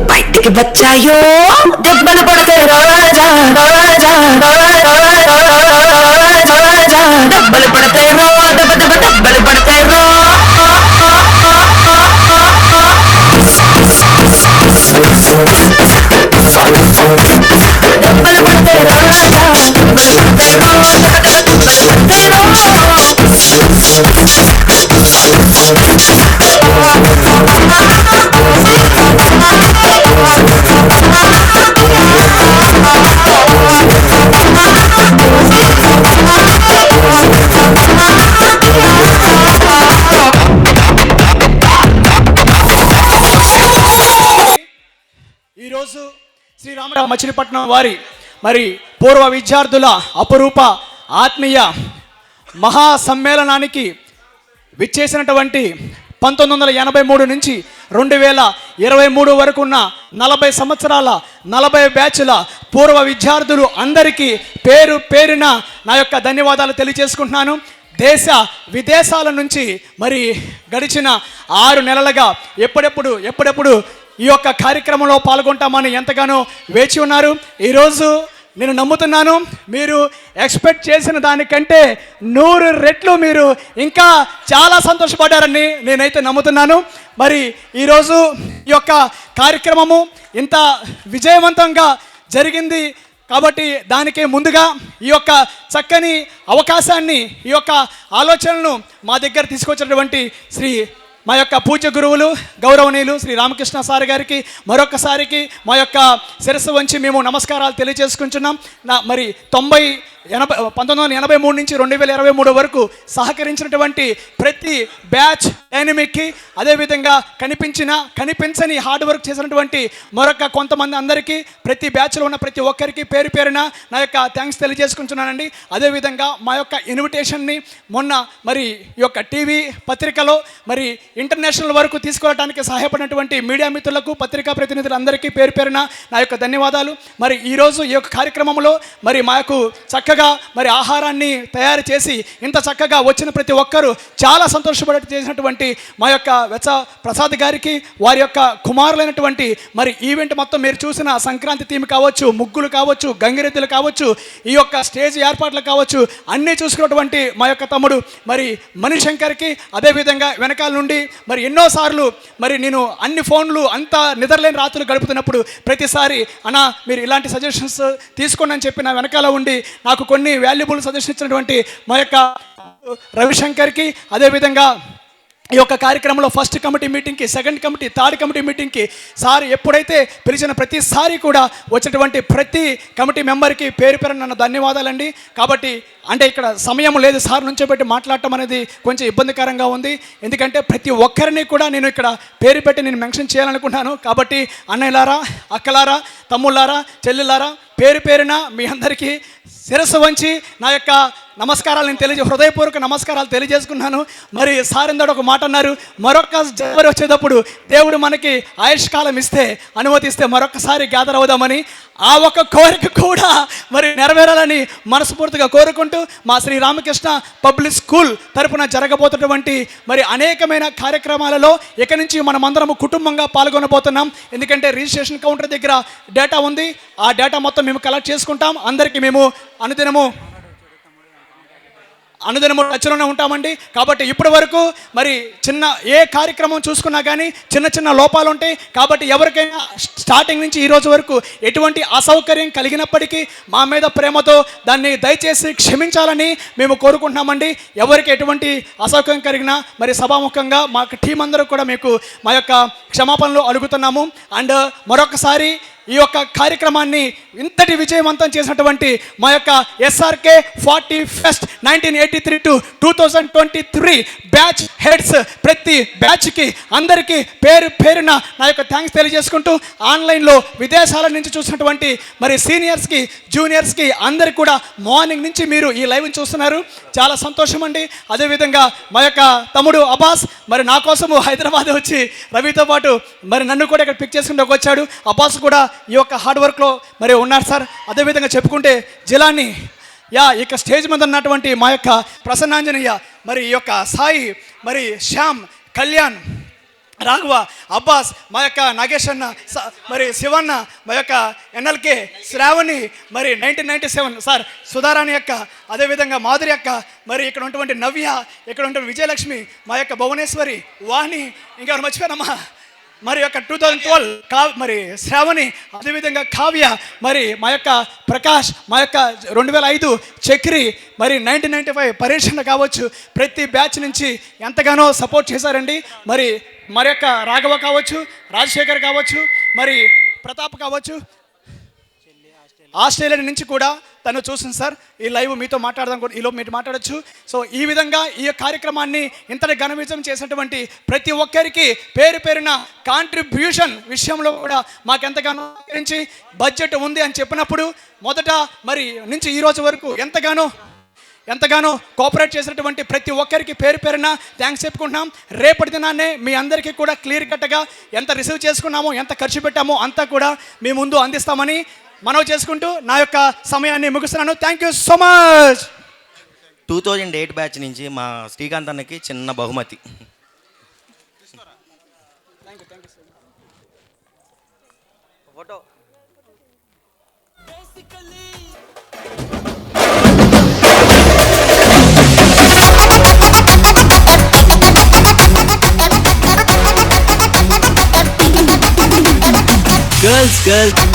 బయటికి వచ్చాయో దెబ్బలు పడతాయి రాజా రాజా రాజా దెబ్బలు పడతాయి రో దెబ్బలు పడతాయి రో దెబ్బలు పడతాయి రాజా ఈరోజు శ్రీరామరావు మచిలీపట్నం వారి మరి పూర్వ విద్యార్థుల అపరూప ఆత్మీయ మహాసమ్మేళనానికి విచ్చేసినటువంటి 1983 నుంచి 2023 వరకు ఉన్న 40 సంవత్సరాల 40 బ్యాచ్ల పూర్వ విద్యార్థులు అందరికీ పేరు పేరున నా యొక్క ధన్యవాదాలు తెలియజేసుకుంటున్నాను. దేశ విదేశాల నుంచి మరి గడిచిన 6 నెలలుగా ఎప్పుడెప్పుడు ఈ యొక్క కార్యక్రమంలో పాల్గొంటామని ఎంతగానో వేచి ఉన్నారు. ఈరోజు నేను నమ్ముతున్నాను మీరు ఎక్స్పెక్ట్ చేసిన దానికంటే 100 రెట్లు మీరు ఇంకా చాలా సంతోషపడ్డారని నేనైతే నమ్ముతున్నాను. మరి ఈరోజు ఈ యొక్క కార్యక్రమము ఇంత విజయవంతంగా జరిగింది కాబట్టి దానికి ముందుగా ఈ యొక్క చక్కని అవకాశాన్ని, ఈ యొక్క ఆలోచనలను మా దగ్గర తీసుకొచ్చినటువంటి మా యొక్క పూజ్య గురువులు గౌరవనీయులు శ్రీ రామకృష్ణ సార్ గారికి మరొకసారికి మా యొక్క శిరస్సు వంచి మేము నమస్కారాలు తెలియజేసుకుంటున్నాం. మరి 1983 నుంచి 2023 వరకు సహకరించినటువంటి ప్రతి బ్యాచ్ డైనమిక్కి, అదేవిధంగా కనిపించని హార్డ్ వర్క్ చేసినటువంటి మరొక కొంతమంది అందరికీ, ప్రతి బ్యాచ్లో ఉన్న ప్రతి ఒక్కరికి పేరు పేరున నా యొక్క థ్యాంక్స్ తెలియజేసుకుంటున్నానండి. అదేవిధంగా మా యొక్క ఇన్విటేషన్ని మొన్న మరి ఈ యొక్క టీవీ పత్రికలో మరి ఇంటర్నేషనల్ వరకు తీసుకువెళ్ళడానికి సహాయపడినటువంటి మీడియా మిత్రులకు, పత్రికా ప్రతినిధులందరికీ పేరు పేరున నా యొక్క ధన్యవాదాలు. మరి ఈరోజు ఈ యొక్క కార్యక్రమంలో మరి మాకు చక్కగా మరి ఆహారాన్ని తయారు చేసి ఇంత చక్కగా వచ్చిన ప్రతి ఒక్కరూ చాలా సంతోషపడే చేసినటువంటి మా యొక్క వెచ్చ ప్రసాద్ గారికి, వారి యొక్క కుమారులైనటువంటి మరి ఈవెంట్ మొత్తం మీరు చూసిన సంక్రాంతి థీమ్ కావచ్చు, ముగ్గులు కావచ్చు, గంగిరెద్దులు కావచ్చు, ఈ యొక్క స్టేజ్ ఏర్పాట్లు కావచ్చు, అన్నీ చూసుకున్నటువంటి మా యొక్క తమ్ముడు మరి మణిశంకర్కి, అదేవిధంగా వెనకాల నుండి మరి ఎన్నోసార్లు మరి నేను అన్ని ఫోన్లు అంతా నిద్రలేని రాత్రులు గడుపుతున్నప్పుడు ప్రతిసారి అన్న మీరు ఇలాంటి సజెషన్స్ తీసుకోండి అని చెప్పి నా వెనకాల ఉండి నాకు కొన్ని వాల్యుబుల్ సజెషన్ ఇచ్చినటువంటి మా యొక్క రవిశంకర్కి, అదేవిధంగా ఈ యొక్క కార్యక్రమంలో ఫస్ట్ కమిటీ మీటింగ్కి, సెకండ్ కమిటీ, థర్డ్ కమిటీ మీటింగ్కి సార్ ఎప్పుడైతే పిలిచిన ప్రతిసారి కూడా వచ్చినటువంటి ప్రతి కమిటీ మెంబర్కి పేరు పేరు నన్ను ధన్యవాదాలండి. కాబట్టి అంటే ఇక్కడ సమయం లేదు సార్ నుంచో పెట్టి మాట్లాడటం అనేది కొంచెం ఇబ్బందికరంగా ఉంది. ఎందుకంటే ప్రతి ఒక్కరిని కూడా నేను ఇక్కడ పేరు పెట్టి నేను మెన్షన్ చేయాలనుకుంటున్నాను. కాబట్టి అన్నయ్యలారా, అక్కలారా, తమ్ముళ్ళారా, చెల్లెలారా, పేరు పేరున మీ అందరికీ శిరస్సు వంచి నా యొక్క నమస్కారాలు నేను హృదయపూర్వక నమస్కారాలు తెలియజేసుకున్నాను. మరి సార్ ఇందాక ఒక మాట అన్నారు, మరొక జనవరి వచ్చేటప్పుడు దేవుడు మనకి ఆయుష్కాలం ఇస్తే, అనుమతిస్తే మరొకసారి గ్యాదర్ అవుదామని, ఆ ఒక కోరిక కూడా మరి నెరవేరాలని మనస్ఫూర్తిగా కోరుకుంటూ మా శ్రీ రామకృష్ణ పబ్లిక్ స్కూల్ తరపున జరగబోతున్నటువంటి మరి అనేకమైన కార్యక్రమాలలో ఇక నుంచి మనమందరము కుటుంబంగా పాల్గొనబోతున్నాం. ఎందుకంటే రిజిస్ట్రేషన్ కౌంటర్ దగ్గర డేటా ఉంది, ఆ డేటా మొత్తం మేము కలెక్ట్ చేసుకుంటాం. అందరికీ మేము అనుదినము టచ్లోనే ఉంటామండి. కాబట్టి ఇప్పటి వరకు మరి ఏ కార్యక్రమం చూసుకున్నా కానీ చిన్న లోపాలు ఉంటాయి. కాబట్టి ఎవరికైనా స్టార్టింగ్ నుంచి ఈ రోజు వరకు ఎటువంటి అసౌకర్యం కలిగినప్పటికీ మా మీద ప్రేమతో దాన్ని దయచేసి క్షమించాలని మేము కోరుకుంటున్నామండి. ఎవరికి ఎటువంటి అసౌకర్యం కలిగినా మరి సభాముఖంగా మా టీం అందరూ కూడా మీకు మా యొక్క క్షమాపణలు అడుగుతున్నాము. అండ్ మరొకసారి ఈ యొక్క కార్యక్రమాన్ని ఇంతటి విజయవంతం చేసినటువంటి మా యొక్క SRK 41st 1983 to 2023 batch heads, ప్రతి బ్యాచ్కి అందరికీ పేరు పేరున నా యొక్క థ్యాంక్స్ తెలియజేసుకుంటూ, ఆన్లైన్లో విదేశాల నుంచి చూసినటువంటి మరి సీనియర్స్కి, జూనియర్స్కి అందరికీ కూడా మార్నింగ్ నుంచి మీరు ఈ లైవ్ని చూస్తున్నారు, చాలా సంతోషం అండి. అదేవిధంగా మా యొక్క తమ్ముడు అబ్బాస్ మరి నా కోసము హైదరాబాద్ వచ్చి రవితో పాటు మరి నన్ను కూడా ఇక్కడ పిక్ చేసుకుంటూ వచ్చాడు. అబ్బాస్ కూడా ఈ యొక్క హార్డ్ వర్క్లో మరి ఉన్నారు సార్. అదేవిధంగా చెప్పుకుంటే జిలాని ఇక స్టేజ్ మీద ఉన్నటువంటి మా యొక్క ప్రసన్నాంజనేయ, మరి ఈ యొక్క సాయి, మరి శ్యామ్, కళ్యాణ్, రాఘవ, అబ్బాస్, మా యొక్క నాగేష్ అన్న, మరి శివన్న, మా యొక్క NLK, శ్రావణి, మరి 1997 సార్ సుధారాణి యొక్క, అదేవిధంగా మాధురి యొక్క, మరి ఇక్కడ ఉన్నటువంటి నవ్య, ఇక్కడ ఉన్నటువంటి విజయలక్ష్మి, మా యొక్క భువనేశ్వరి, వాణి, ఇంకా మర్చిపోయానమ్మా, మరి యొక్క 2012 మరి శ్రావణి, అదేవిధంగా కావ్య, మరి మా యొక్క ప్రకాష్, మా యొక్క 2005 చక్రి, మరి 1995 పరీక్షణ కావచ్చు, ప్రతి బ్యాచ్ నుంచి ఎంతగానో సపోర్ట్ చేశారండి. మరి యొక్క రాఘవ కావచ్చు, రాజశేఖర్ కావచ్చు, మరి ప్రతాప్ కావచ్చు, ఆస్ట్రేలియా నుంచి కూడా తను చూసింది సార్. ఈ లైవ్ మీతో మాట్లాడదాం కూడా, ఈలో మీరు మాట్లాడచ్చు. సో ఈ విధంగా ఈ కార్యక్రమాన్ని ఇంతటి ఘన విజయం చేసినటువంటి ప్రతి ఒక్కరికి పేరు పేరున కాంట్రిబ్యూషన్ విషయంలో కూడా మాకెంతగానో బడ్జెట్ ఉంది అని చెప్పినప్పుడు మొదట మరి నుంచి ఈ రోజు వరకు ఎంతగానో ఎంతగానో కోఆపరేట్ చేసినటువంటి ప్రతి ఒక్కరికి పేరు పేరున థ్యాంక్స్ చెప్పుకుంటున్నాం. రేపటి దినాన్నే మీ అందరికీ కూడా క్లియర్ కట్గా ఎంత రిసీవ్ చేసుకున్నామో, ఎంత ఖర్చు పెట్టామో అంతా కూడా మీ ముందు అందిస్తామని మనవి చేసుకుంటూ నా యొక్క సమయాన్ని ముగిస్తున్నాను. Thank you so much. 2008 batch నుంచి మా శ్రీకాంత్ అన్నకి చిన్న బహుమతి. ఫోటో. Girls, girls.